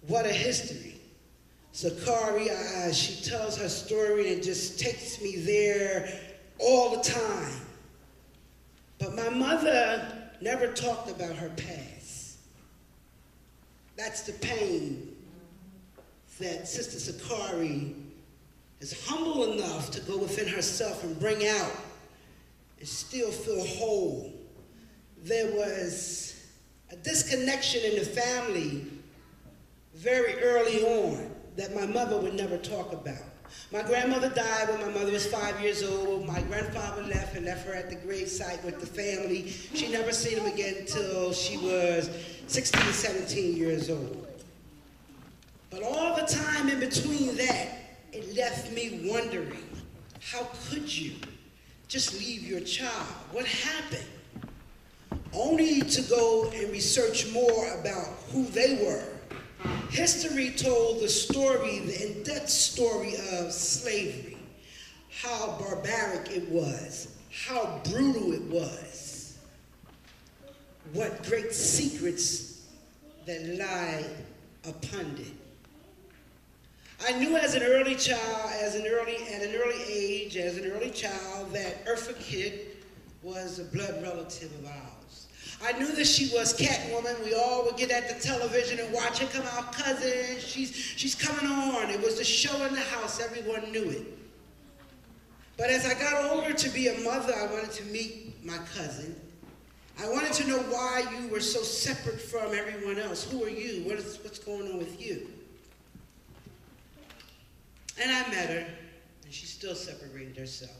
what a history. Sacaree, she tells her story and it just takes me there all the time. But my mother never talked about her past. That's the pain that Sister Sacaree is humble enough to go within herself and bring out and still feel whole. There was a disconnection in the family very early on that my mother would never talk about. My grandmother died when my mother was 5 years old. My grandfather left and left her at the gravesite with the family. She never seen him again until she was 16, 17 years old. But all the time in between that, it left me wondering, how could you just leave your child? What happened? Only to go and research more about who they were. History told the story, the in-depth story of slavery, how barbaric it was, how brutal it was, what great secrets that lie upon it. I knew as an early child, at an early age, as an early child, that Eartha Kitt was a blood relative of ours. I knew that she was Catwoman. We all would get at the television and watch her come out, cousin, she's coming on. It was the show in the house, everyone knew it. But as I got older to be a mother, I wanted to meet my cousin. I wanted to know why you were so separate from everyone else. Who are you? What's going on with you? And I met her, and she still separated herself.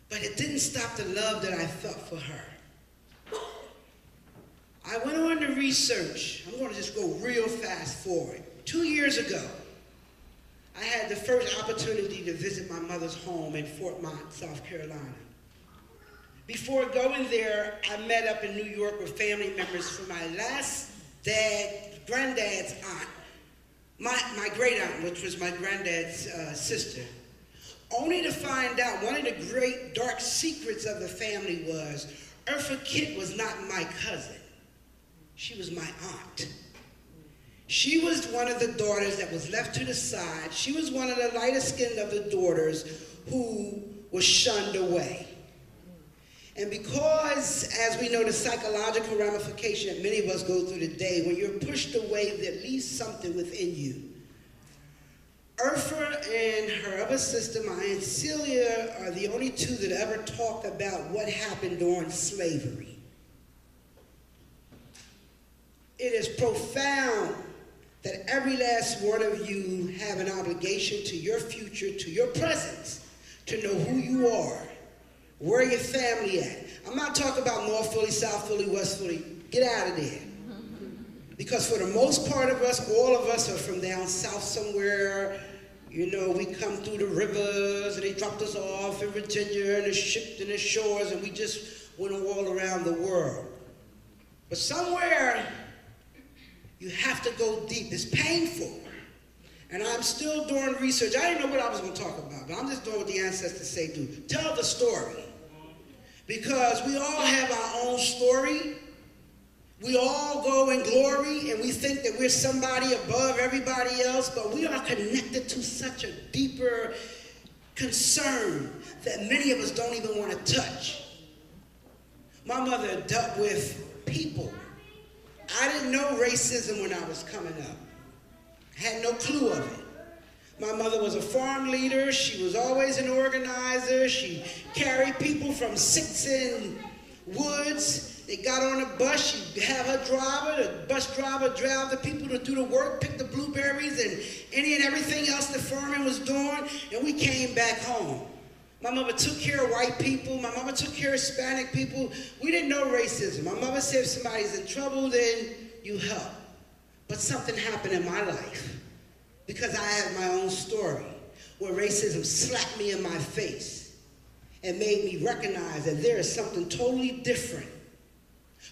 But it didn't stop the love that I felt for her. I went on to research. I'm going to just go real fast forward. 2 years ago, I had the first opportunity to visit my mother's home in Fort Mont, South Carolina. Before going there, I met up in New York with family members from my last granddad's aunt, my great aunt, which was my granddad's sister. Only to find out one of the great dark secrets of the family was Eartha Kitt was not my cousin. She was my aunt. She was one of the daughters that was left to the side. She was one of the lighter skinned of the daughters who was shunned away. And because, as we know, the psychological ramification that many of us go through today, when you're pushed away, there leaves something within you. Eartha and her other sister, my Aunt Celia, are the only two that ever talked about what happened during slavery. It is profound that every last one of you have an obligation to your future, to your presence, to know who you are, where your family at. I'm not talking about North Philly, South Philly, West Philly. Get out of there. Because for the most part of us, all of us are from down south somewhere. You know, we come through the rivers and they dropped us off in Virginia and the shipped in the shores and we just went all around the world. But somewhere, you have to go deep. It's painful. And I'm still doing research. I didn't know what I was going to talk about, but I'm just doing what the ancestors say do. Tell the story. Because we all have our own story. We all go in glory and we think that we're somebody above everybody else, but we are connected to such a deeper concern that many of us don't even want to touch. My mother dealt with people. I didn't know racism when I was coming up. I had no clue of it. My mother was a farm leader. She was always an organizer. She carried people from Six in Woods. They got on a bus, she'd have her driver, the bus driver drive the people to do the work, pick the blueberries and any and everything else the farming was doing, and we came back home. My mother took care of white people, my mother took care of Hispanic people. We didn't know racism. My mother said if somebody's in trouble, then you help. But something happened in my life, because I have my own story, where racism slapped me in my face and made me recognize that there is something totally different.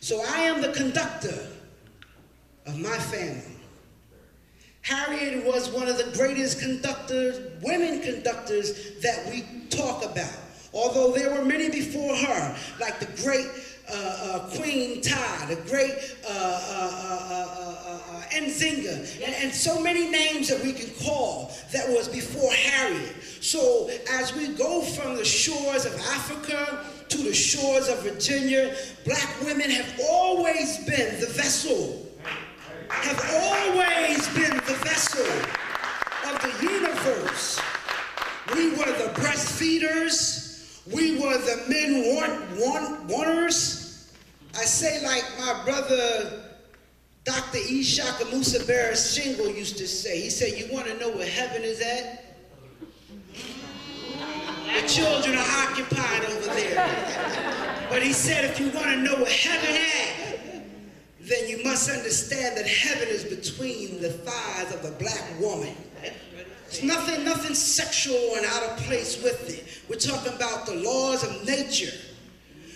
So I am the conductor of my family. Harriet was one of the greatest conductors, women conductors that we talk about. Although there were many before her, like the great Queen Ty, the great Nzinga, and so many names that we can call that was before Harriet. So as we go from the shores of Africa to the shores of Virginia, black women have always been the vessel, have always been the vessel of the universe. We were the breastfeeders. We were the men wanters. I say like my brother, Dr. Ishaka Musa Barris Shingle used to say. He said, you want to know where heaven is at? The children are occupied over there. But he said, if you want to know where heaven at, then you must understand that heaven is between the thighs of the black woman. It's nothing sexual and out of place with it. We're talking about the laws of nature.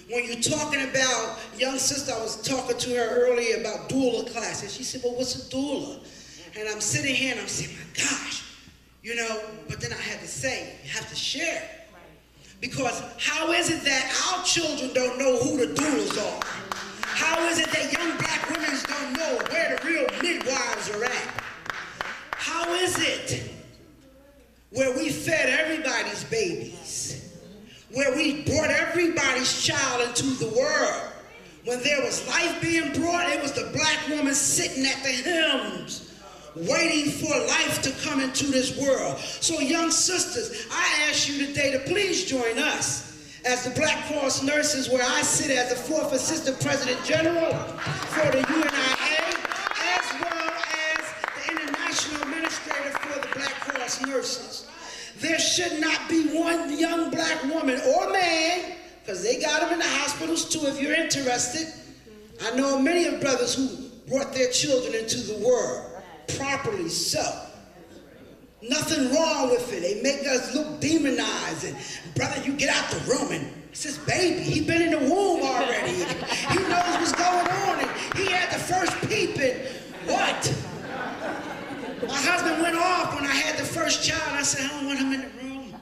When you're talking about, young sister, I was talking to her earlier about doula classes. She said, well, what's a doula? And I'm sitting here and I'm saying, my gosh, you know, but then I had to say, you have to share. Because how is it that our children don't know who the doulas are? How is it that young black women don't know where the real midwives are at? How is it where we fed everybody's babies, where we brought everybody's child into the world? When there was life being brought, it was the black woman sitting at the hymns, waiting for life to come into this world. So young sisters, I ask you today to please join us as the Black Cross nurses, where I sit as the 4th Assistant President General for the UNIA, as well as the International Administrator for the Black Cross nurses. There should not be one young black woman or man, because they got them in the hospitals too if you're interested. I know many of brothers who brought their children into the world, properly so. Nothing wrong with it. They make us look demonized. And brother, you get out the room and it's his baby. He been in the womb already. He knows what's going on. And he had the first peep and what? My husband went off when I had the first child. I said, I don't want him in the room.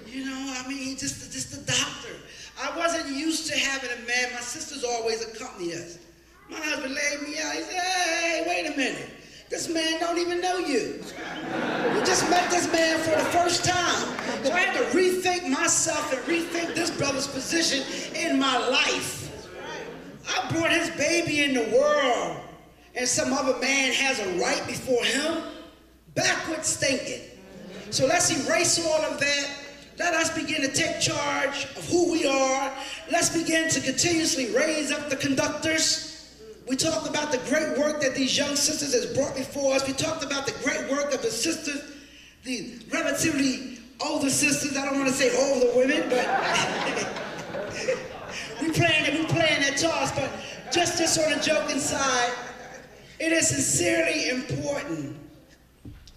You know, I mean, just the doctor. I wasn't used to having a man. My sisters always accompany us. My husband laid me out. He said, hey, wait a minute. This man don't even know you. You just met this man for the first time. So I had to rethink myself and rethink this brother's position in my life. I brought his baby in the world, and some other man has a right before him. Backwards thinking. So let's erase all of that. Let us begin to take charge of who we are. Let's begin to continuously raise up the conductors. We talked about the great work that these young sisters has brought before us. We talked about the great work of the sisters, the relatively older sisters. I don't want to say older women, but we playing that toss. But just on a joking side, it is sincerely important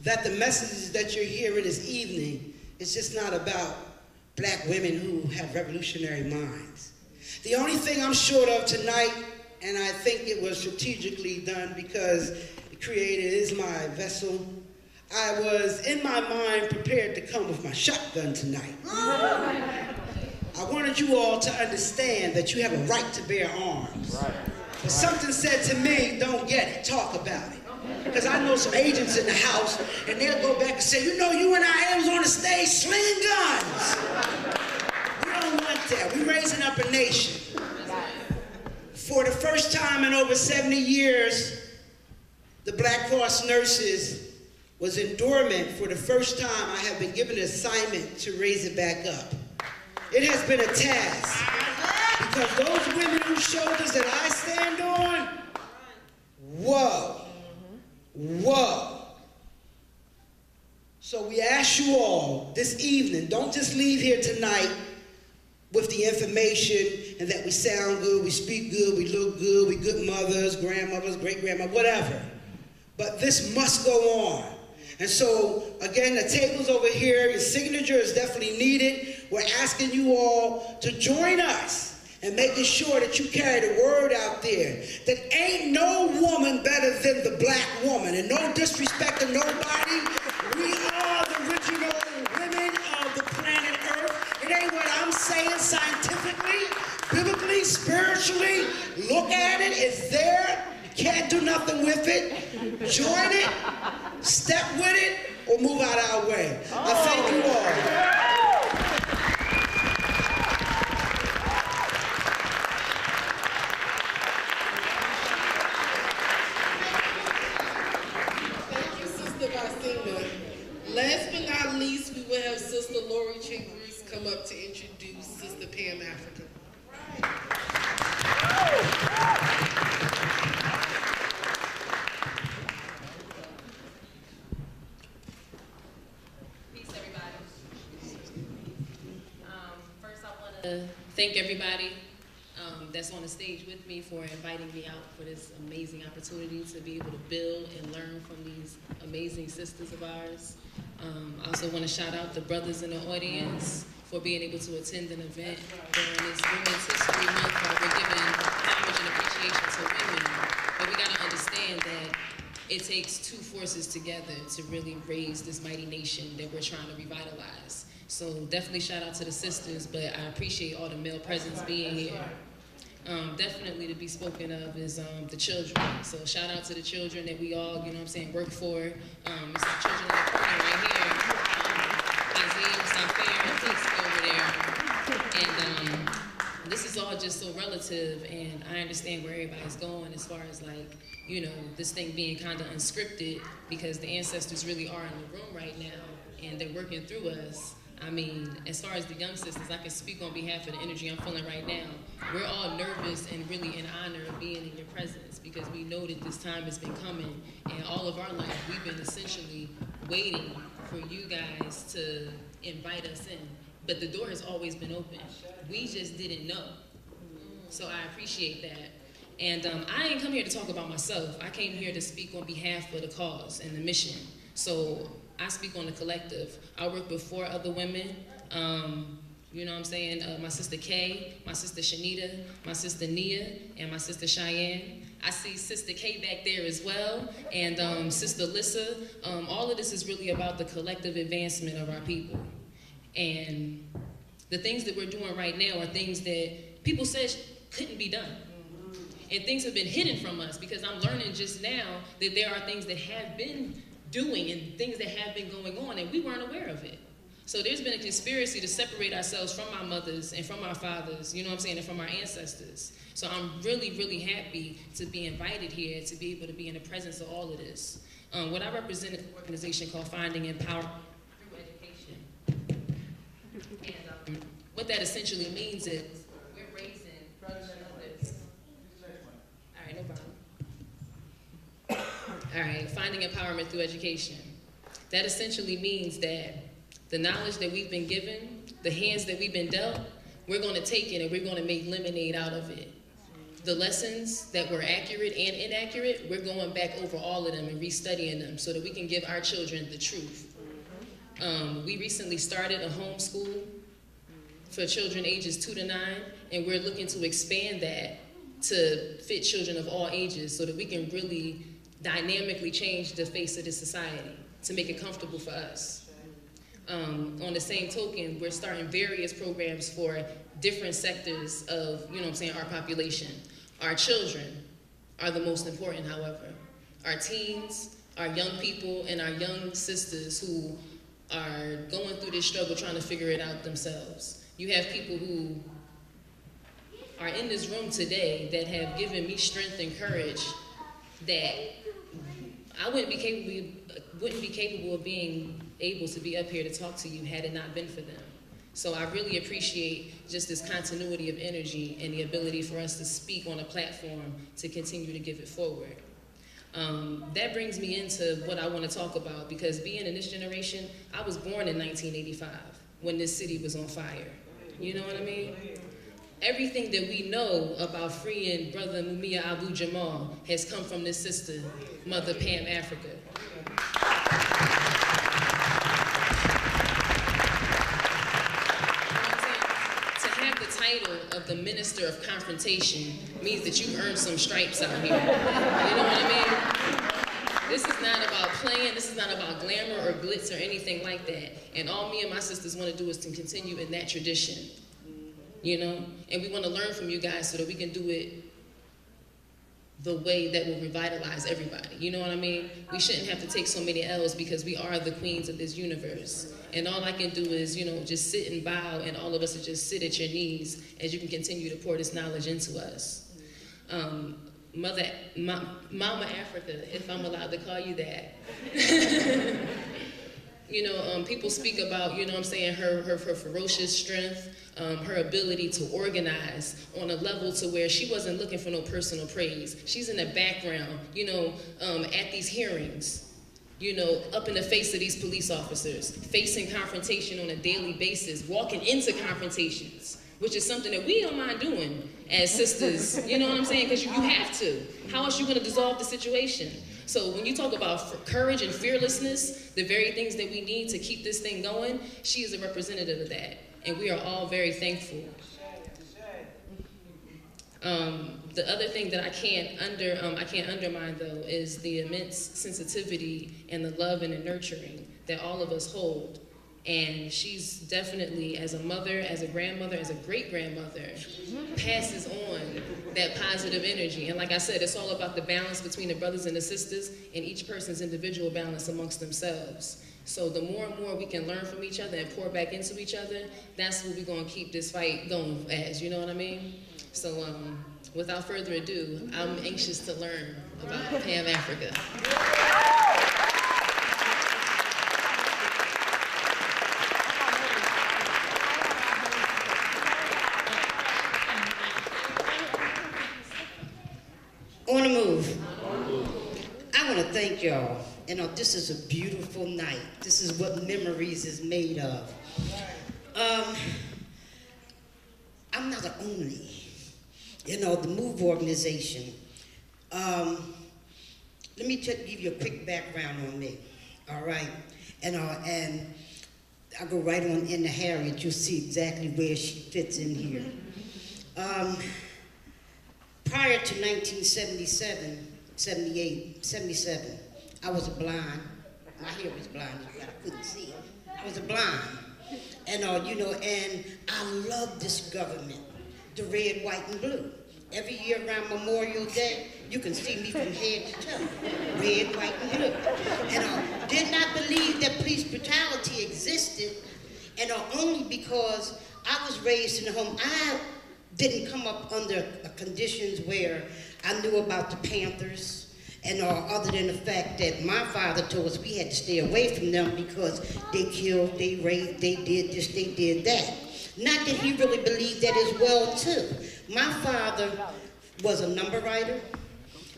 that the messages that you're hearing this evening is just not about black women who have revolutionary minds. The only thing I'm short of tonight, and I think it was strategically done because the Creator is my vessel, I was in my mind prepared to come with my shotgun tonight. I wanted you all to understand that you have a right to bear arms. But something said to me, don't get it, talk about it. Because I know some agents in the house, and they'll go back and say, you know, you and I was on the stage slinging guns. We don't want that. We're raising up a nation. For the first time in over 70 years, the Black Cross nurses was in dormant. For the first time, I have been given an assignment to raise it back up. It has been a task, because those women whose shoulders that I stand on, whoa, whoa. So we ask you all this evening, don't just leave here tonight with the information and that we sound good, we speak good, we look good, we good mothers, grandmothers, great-grandmothers, whatever. But this must go on. And so, again, the table's over here. Your signature is definitely needed. We're asking you all to join us and making sure that you carry the word out there that ain't no woman better than the black woman. And no disrespect to nobody. We are the original women of the planet Earth. It ain't what I'm saying scientifically, biblically, spiritually. virtually, look at it, it's there. You can't do nothing with it. Join it, step with it, or move out of our way. I thank you all. Basiymah. Last but not least, we will have Sister Lori Chambers come up to introduce Sister Pam Africa. Peace, everybody. First, I want to thank everybody that's on the stage with me for inviting me out for this amazing opportunity to be able to build and learn from these amazing sisters of ours. I also want to shout out the brothers in the audience for being able to attend an event during this Women's History Month where we're giving homage and appreciation to women. But we got to understand that it takes two forces together to really raise this mighty nation that we're trying to revitalize. So definitely shout out to the sisters, but I appreciate all the male presence being here. Definitely to be spoken of is the children. So shout out to the children that we all, you know what I'm saying, work for. It's the children in the corner right here. Isaiah, Safair, and Tisa over there. And this is all just so relative, and I understand where everybody's going as far as like, you know, this thing being kind of unscripted because the ancestors really are in the room right now and they're working through us. I mean, as far as the young sisters, I can speak on behalf of the energy I'm feeling right now. We're all nervous and really in honor of being in your presence because we know that this time has been coming, and all of our life we've been essentially waiting for you guys to invite us in. But the door has always been open. We just didn't know. So I appreciate that. And I didn't come here to talk about myself. I came here to speak on behalf of the cause and the mission. So I speak on the collective. I work with 4 other women. You know what I'm saying? My sister Kay, my sister Shesheena, my sister Nia, and my sister Cheyenne. I see Sister Kay back there as well, and Sister Lissa. All of this is really about the collective advancement of our people. And the things that we're doing right now are things that people said couldn't be done. And things have been hidden from us because I'm learning just now that there are things that have been doing and things that have been going on and we weren't aware of it. So there's been a conspiracy to separate ourselves from our mothers and from our fathers, you know what I'm saying, and from our ancestors. So I'm really, really happy to be invited here, to be able to be in the presence of all of this. What I represent is an organization called Finding Empowerment Through Education. And what that essentially means is we're raising brothers and others. All right, no problem. All right, finding empowerment through education. That essentially means that the knowledge that we've been given, the hands that we've been dealt, we're going to take it and we're going to make lemonade out of it. The lessons that were accurate and inaccurate, we're going back over all of them and restudying them so that we can give our children the truth. We recently started a homeschool for children ages 2 to 9, and we're looking to expand that to fit children of all ages so that we can really dynamically change the face of this society to make it comfortable for us. On the same token, we're starting various programs for different sectors of, you know what I'm saying, our population. Our children are the most important, however. Our teens, our young people, and our young sisters who are going through this struggle trying to figure it out themselves. You have people who are in this room today that have given me strength and courage that I wouldn't be capable of being able to be up here to talk to you had it not been for them. So I really appreciate just this continuity of energy and the ability for us to speak on a platform to continue to give it forward. That brings me into what I want to talk about, because being in this generation, I was born in 1985 when this city was on fire. You know what I mean? Everything that we know about freeing Brother Mumia Abu Jamal has come from this sister, Mother Pam Africa. To have the title of the Minister of Confrontation means that you've earned some stripes out here. You know what I mean? This is not about playing, this is not about glamour or glitz or anything like that. And all me and my sisters want to do is to continue in that tradition. you know? And we want to learn from you guys so that we can do it the way that will revitalize everybody. You know what I mean? We shouldn't have to take so many L's because we are the queens of this universe. And all I can do is, you know, just sit and bow, and all of us will just sit at your knees as you can continue to pour this knowledge into us. Mama Africa, if I'm allowed to call you that. You know, people speak about, you know what I'm saying, her ferocious strength, her ability to organize on a level to where she wasn't looking for no personal praise. She's in the background, you know, at these hearings, you know, up in the face of these police officers, facing confrontation on a daily basis, walking into confrontations, which is something that we don't mind doing as sisters, you know what I'm saying? Because you have to. How else you gonna dissolve the situation? So when you talk about courage and fearlessness, the very things that we need to keep this thing going, she is a representative of that. And we are all very thankful. The other thing that I can't undermine though is the immense sensitivity and the love and the nurturing that all of us hold. And she's definitely, as a mother, as a grandmother, as a great-grandmother, passes on that positive energy. And like I said, it's all about the balance between the brothers and the sisters and each person's individual balance amongst themselves. So the more and more we can learn from each other and pour back into each other, that's what we're going to keep this fight going as, you know what I mean? So without further ado, I'm anxious to learn about Pam Africa. On the move. I want to thank y'all. You know, this is a beautiful night. This is what memories is made of. I'm not the only. You know, the MOVE organization. Let me give you a quick background on me. All right, and I go right on into Harriet. You'll see exactly where she fits in here. Prior to 1977, 78, 77, I was blind. My hair was blind, I couldn't see. I was blind. And, you know, and I love this government, the red, white, and blue. Every year around Memorial Day, you can see me from head to toe, red, white, and blue. And did not believe that police brutality existed, and only because I was raised in a home. I didn't come up under conditions where I knew about the Panthers, and other than the fact that my father told us we had to stay away from them because they killed, they raped, they did this, they did that. Not that he really believed that as well too. My father was a number writer.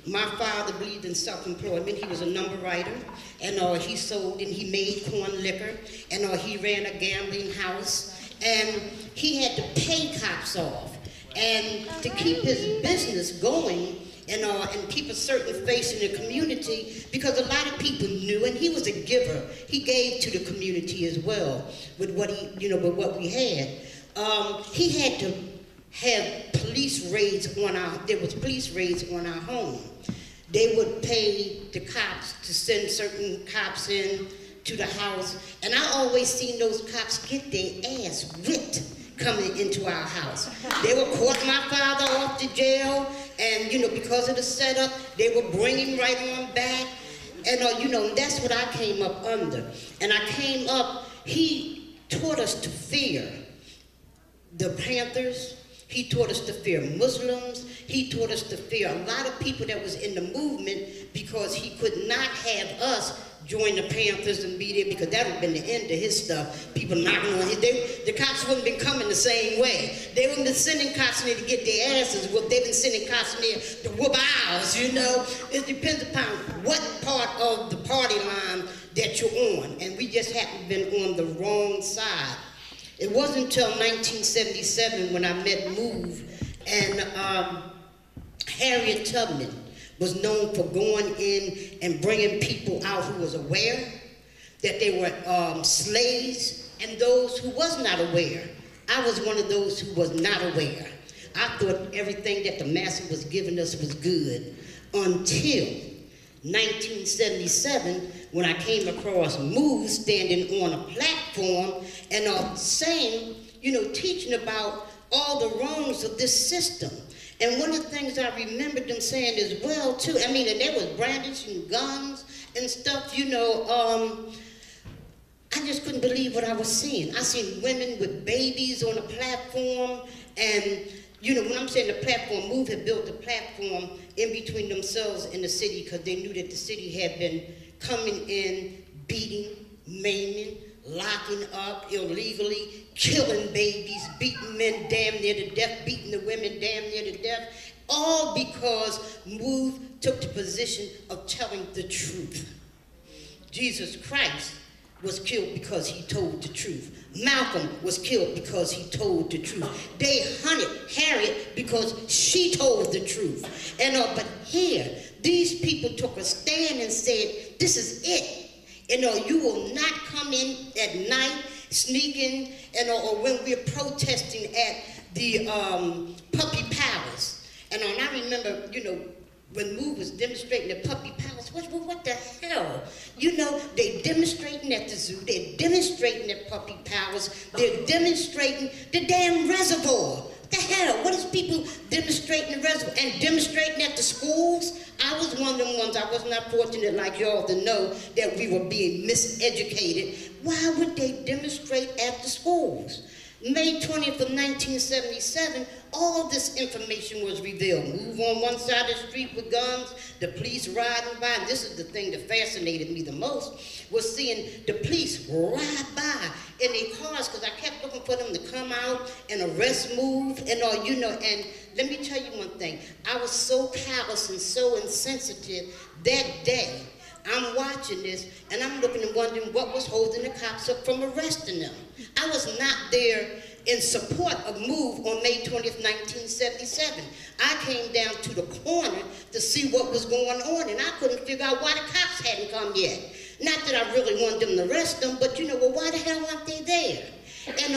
My father believed in self-employment. He was a number writer, and he sold and he made corn liquor, and he ran a gambling house, and he had to pay cops off. And to keep his business going and keep a certain face in the community, because a lot of people knew, and he was a giver. He gave to the community as well with what with what we had. He had to have police raids there was police raids on our home. They would pay the cops to send certain cops in to the house, and I always seen those cops get their ass whipped coming into our house. They would court my father off to jail, and because of the setup, they would bring him right on back. And that's what I came up under. And I came up, he taught us to fear the Panthers. He taught us to fear Muslims. He taught us to fear a lot of people that was in the movement, because he could not have us join the Panthers and be there, because that would have been the end of his stuff. People knocking on his, the cops wouldn't have been coming the same way. They wouldn't have been sending cops in there to get their asses whooped. They've been sending cops in there to whoop ours, It depends upon what part of the party line that you're on. And we just happened to been on the wrong side. It wasn't until 1977 when I met MOVE, and Harriet Tubman was known for going in and bringing people out who was aware that they were slaves, and those who was not aware. I was one of those who was not aware. I thought everything that the master was giving us was good, until 1977, when I came across MOVE standing on a platform and saying, teaching about all the wrongs of this system. And one of the things I remember them saying as well, too, I mean, and they was brandishing guns and stuff, you know, I just couldn't believe what I was seeing. I seen women with babies on a platform, and, you know, when I'm saying the platform, Move had built a platform in between themselves and the city because they knew that the city had been coming in, beating, maiming, locking up illegally, killing babies, beating men damn near to death, beating the women damn near to death, all because Move took the position of telling the truth. Jesus Christ was killed because he told the truth. Malcolm was killed because he told the truth. They hunted Harriet because she told the truth. And but here, these people took a stand and said, this is it. You know, you will not come in at night sneaking, or when we're protesting at the Puppy Palace. And I remember, you know, when Move was demonstrating at Puppy Palace, what the hell? You know, they're demonstrating at the zoo, they're demonstrating at Puppy Palace, they're demonstrating the damn reservoir. What the hell? What is people demonstrating the reservoir and demonstrating at the schools? I was one of them ones. I was not fortunate like y'all to know that we were being miseducated. Why would they demonstrate at the schools? May 20th of 1977, all this information was revealed. Move on one side of the street with guns, the police riding by, and this is the thing that fascinated me the most, was seeing the police ride by in their cars, because I kept looking for them to come out and arrest Move and all, you know, and let me tell you one thing, I was so callous and so insensitive that day. I'm watching this, and I'm looking and wondering what was holding the cops up from arresting them. I was not there in support of Move on May 20th, 1977. I came down to the corner to see what was going on, and I couldn't figure out why the cops hadn't come yet. Not that I really wanted them to arrest them, but you know, well, why the hell aren't they there? And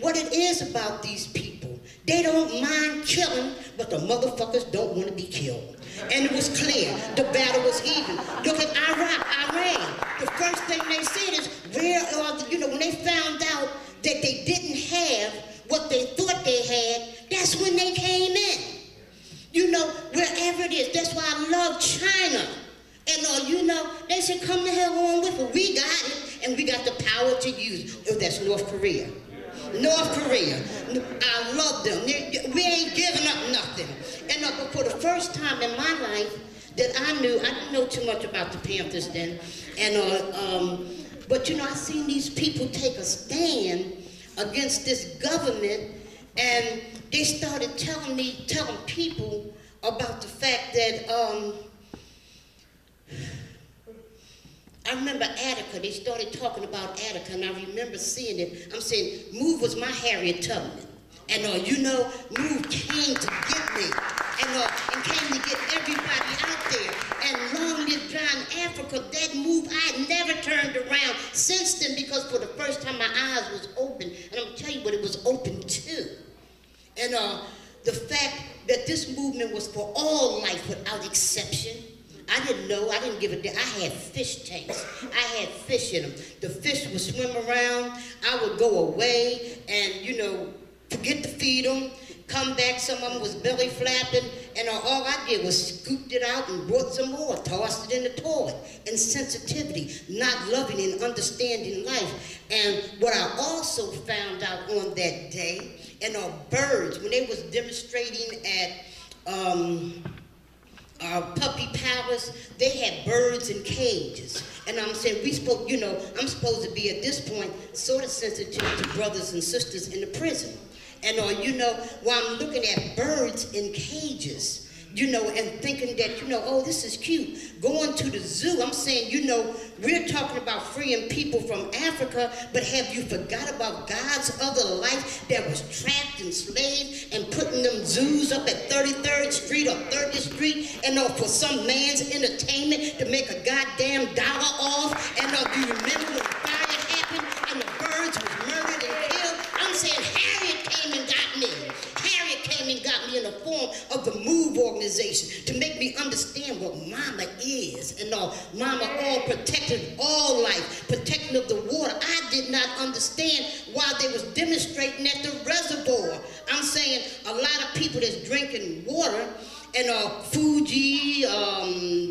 what it is about these people, they don't mind killing, but the motherfuckers don't want to be killed. And it was clear, the battle was even. Look at Iran. The first thing they said is, where are the, you know, when they found out that they didn't have what they thought they had, that's when they came in. You know, wherever it is, that's why I love China. And you know, they said, come the hell on with it. We got it, and we got the power to use it. Oh, that's North Korea. North Korea. I love them. We ain't giving up nothing. And but for the first time in my life that I didn't know too much about the Panthers then. And but you know, I seen these people take a stand against this government, and they started telling people about the fact that I remember Attica, they started talking about Attica, and I remember seeing it. I'm saying, Move was my Harriet Tubman. And you know, Move came to get me, and came to get everybody out there. And long live John Africa, that Move, I had never turned around since then, because for the first time my eyes was open, and I'm gonna tell you what it was open to. And the fact that this movement was for all life without exception. I didn't know, I didn't give a damn. I had fish tanks. I had fish in them. The fish would swim around. I would go away and, you know, forget to feed them, come back, some of them was belly flapping, and all I did was scooped it out and brought some more, tossed it in the toilet. Insensitivity, not loving and understanding life. And what I also found out on that day, and birds, when they was demonstrating at Puppy Palace, they had birds in cages. And I'm saying, you know, I'm supposed to be at this point sort of sensitive to brothers and sisters in the prison. And you know, while I'm looking at birds in cages, you know, and thinking that, you know, oh, this is cute. Going to the zoo, I'm saying, you know, we're talking about freeing people from Africa, but have you forgot about God's other life that was trapped, enslaved, and putting them zoos up at 33rd Street or 30th Street, and for some man's entertainment to make a goddamn dollar off? And do you remember when the fire happened and the birds was murdered and killed? I'm saying Harriet came and got me. Harriet came and got me in the form of the Move organization to make me understand what mama is and all. Mama all protected all life, protecting of the water. I did not understand why they was demonstrating at the reservoir. I'm saying a lot of people that's drinking water and Fuji,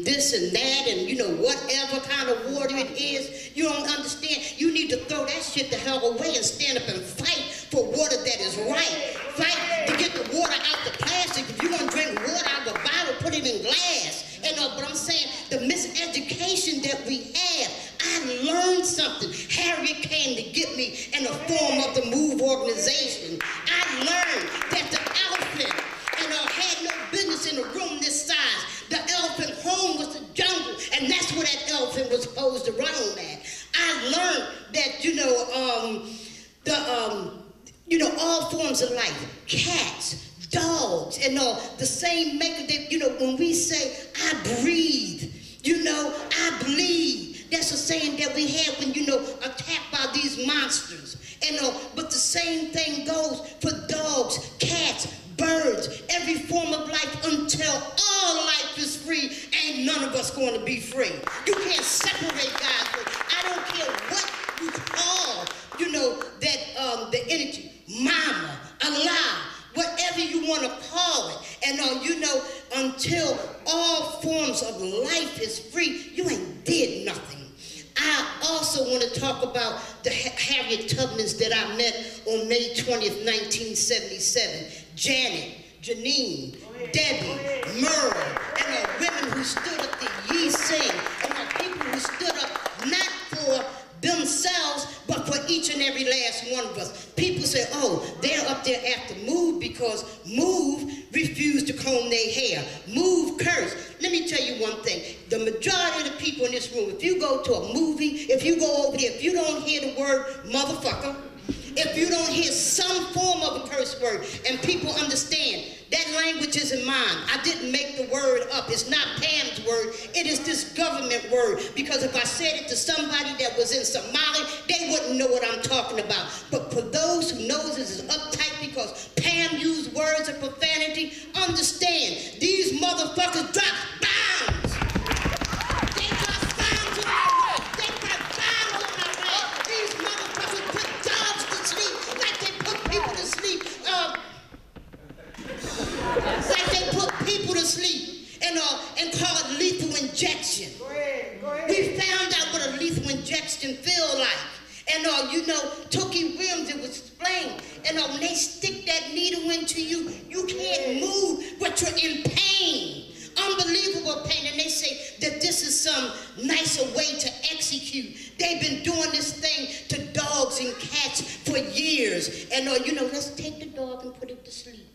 this and that, and you know, whatever kind of water it is, you don't understand. You need to throw that shit the hell away and stand up and fight for water that is right. Fight to get the water out the plastic. If you're gonna drink water out of a bottle, put it in glass. And but I'm saying the miseducation that we have, I learned something. Harriet came to get me in the form of the Move organization. I learned that the elephant had no business in a room this size. The elephant home was the jungle, and that's where that elephant was supposed to roam at. I learned that, all forms of life, cats, dogs, and the same maker that, when we say, I breathe, I bleed. That's a saying that we have when, attacked by these monsters. But the same thing goes for dogs, cats, birds, every form of life until all life is free. Ain't none of us going to be free. You can't separate guys. I don't care what you call, the energy, mama, Allah, whatever you want to call it. And until all forms of life is free, you ain't did nothing. I also want to talk about the Harriet Tubmans that I met on May 20th, 1977. Janet, Janine, Debbie, Merle, and women who stood up to Ye Sing, and people who stood up not for themselves, but for each and every last one of us. People say, oh, they're up there after Move because Move refused to comb their hair. Move cursed. Let me tell you one thing. The majority of the people in this room, if you go to a movie, if you go over there, if you don't hear the word motherfucker, if you don't hear some form of a curse word, and people understand, that language isn't mine. I didn't make the word up. It's not Pam's word. It is this government word. Because if I said it to somebody that was in Somalia, they wouldn't know what I'm talking about. But for those who knows this is uptight because Pam used words of profanity, understand, these motherfuckers drop bombs. They drop bombs on our road. They drop bombs on our road. These motherfuckers put dogs to sleep like they put people to sleep. Like they put people to sleep and call it lethal injection. Go ahead. We found out what a lethal injection feel like. And Tookie Williams, it was explained. And when they stick that needle into you, you can't move, but you're in pain. Unbelievable pain. And they say that this is some nicer way to execute. They've been doing this thing to dogs and cats for years. And let's take the dog and put it to sleep.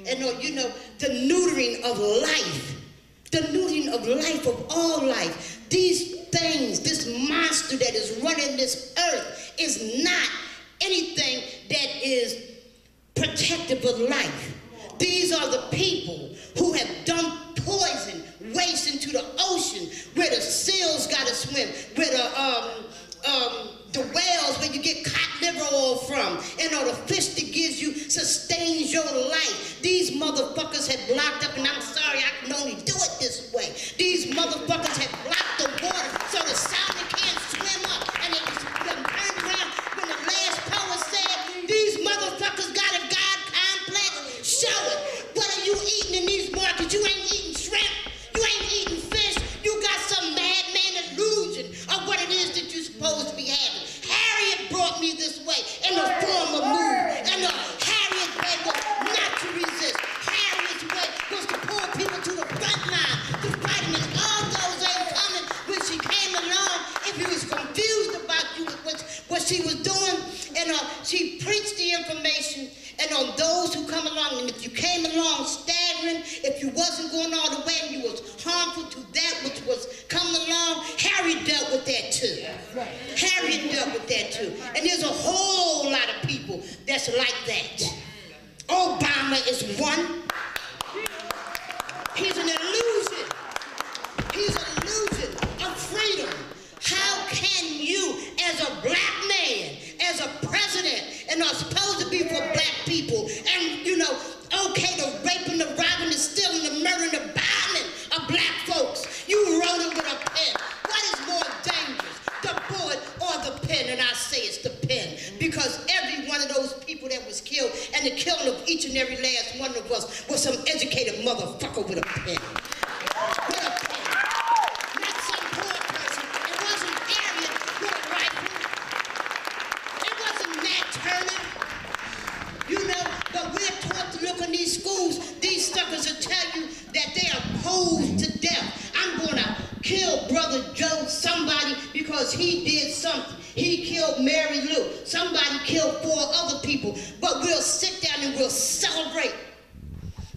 And the neutering of life. The neutering of life, of all life. These things, this monster that is running this earth is not anything that is protective of life. These are the people who have dumped poison waste into the ocean where the seals gotta swim, where the whales where you get cod liver oil from, the fish that gives you, sustains your life. These motherfuckers have blocked up, and I'm sorry I can only do it this way. These motherfuckers have blocked the water so the salmon can't swim up, and they turned around when the last poet said, these motherfuckers got a God complex. Show it. What are you eating in these markets? You ain't eating shrimp. You ain't eating fish. You got some madman illusion of what it is that you're supposed to be having. Harriet brought me this way in the form of Move. And Harriet's way was not to resist. Harriet's way was to pull people to the front line, to fight them. And all those ain't coming when she came along. If you was confused about what she was doing, and she preached the information. And on those who come along, and if you came along staggering, if you wasn't going all the way and you was harmful to that which was coming along, Harriet dealt with that too. Harriet dealt with that too. And there's a whole lot of people that's like that. Obama is one. He's an illusion. He's an illusion of freedom. How can you, as a black man, as a president, and are supposed to be for black people, and okay, the raping, the robbing, the stealing, the murdering, because every one of those people that was killed and the killing of each and every last one of us was some educated motherfucker with a pen. With a pen. Not some poor person. It wasn't Harriet with a rifle. It wasn't Nat Turner. You know, but we're taught to look in these schools. These suckers will tell you that they are posed to death. I'm going to kill Brother Joe, somebody, because he did something. He killed Mary Lou. Somebody killed 4 other people. But we'll sit down and we'll celebrate.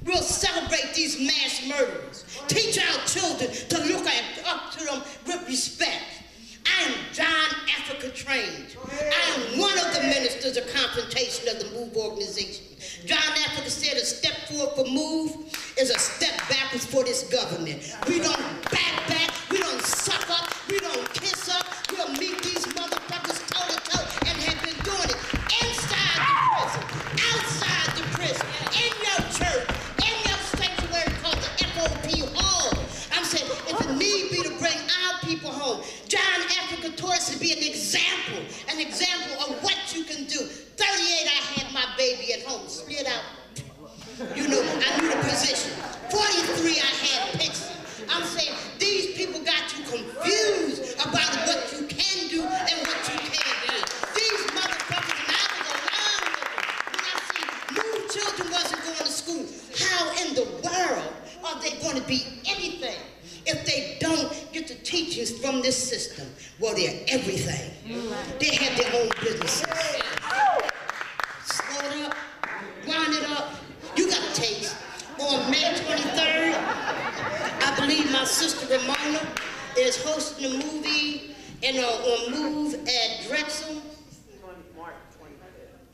We'll celebrate these mass murderers. Teach our children to look up to them with respect. I am John Africa trained. I am one of the ministers of confrontation of the MOVE organization. John Africa said a step forward for MOVE is a step backwards for this government. We don't back, we don't suck up, we don't kiss up. We'll meet these motherfuckers toe to toe and have been doing it inside the prison, outside the prison, in your church, in your sanctuary called the FOP Hall. I'm saying if it need be to bring our people home, John Africa taught us to be an example of what you can do. 38, I had my baby at home, split out. You know, I knew the position. 43, I had Pixie. I'm saying these people got you confused about what you can do and what you can't do. These motherfuckers, and I was around with them. When I see new children wasn't going to school, how in the world are they going to be anything if they don't get the teachings from this system? Well, they're everything. They have their own businesses. Slow it up, wind it up. You got a taste. On May 23rd, I believe my sister Ramona is hosting a movie on MOVE at Drexel.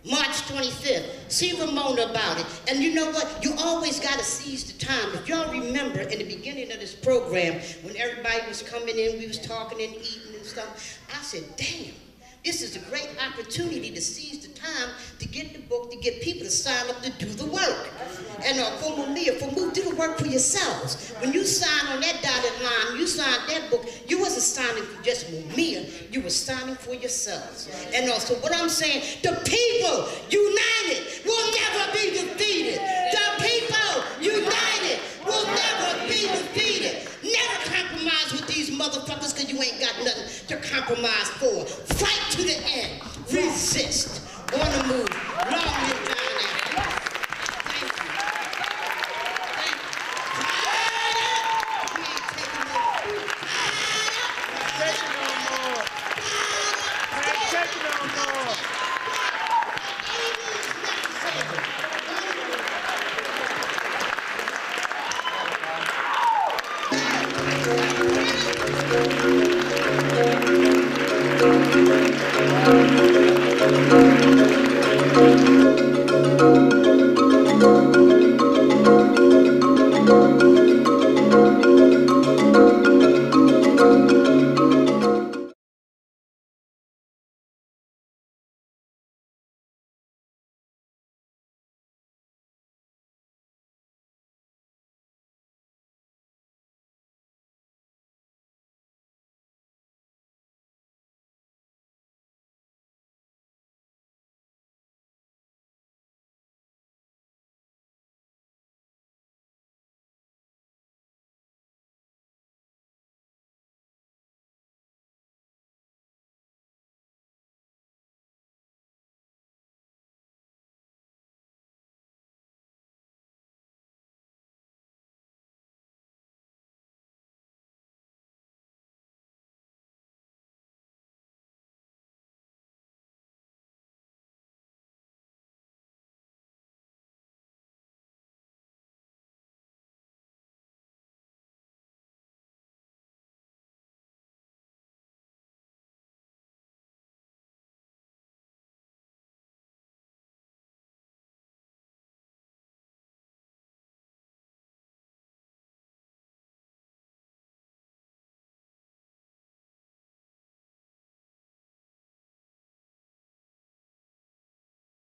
March 25th. See Ramona about it. And you know what? You always got to seize the time. If y'all remember in the beginning of this program, when everybody was coming in, we was talking and eating and stuff, I said, damn, this is a great opportunity to seize the time to get the book, to get people to sign up to do the work. And for Mumia, for MOVE, do the work for yourselves. When you sign on that dotted line, you signed that book, you wasn't signing for just Mumia, you were signing for yourselves. And also what I'm saying, the people united will never be defeated. The people united will never be defeated. Never compromise with these motherfuckers because you ain't got nothing to compromise for. Fight to the end. Resist. On the move.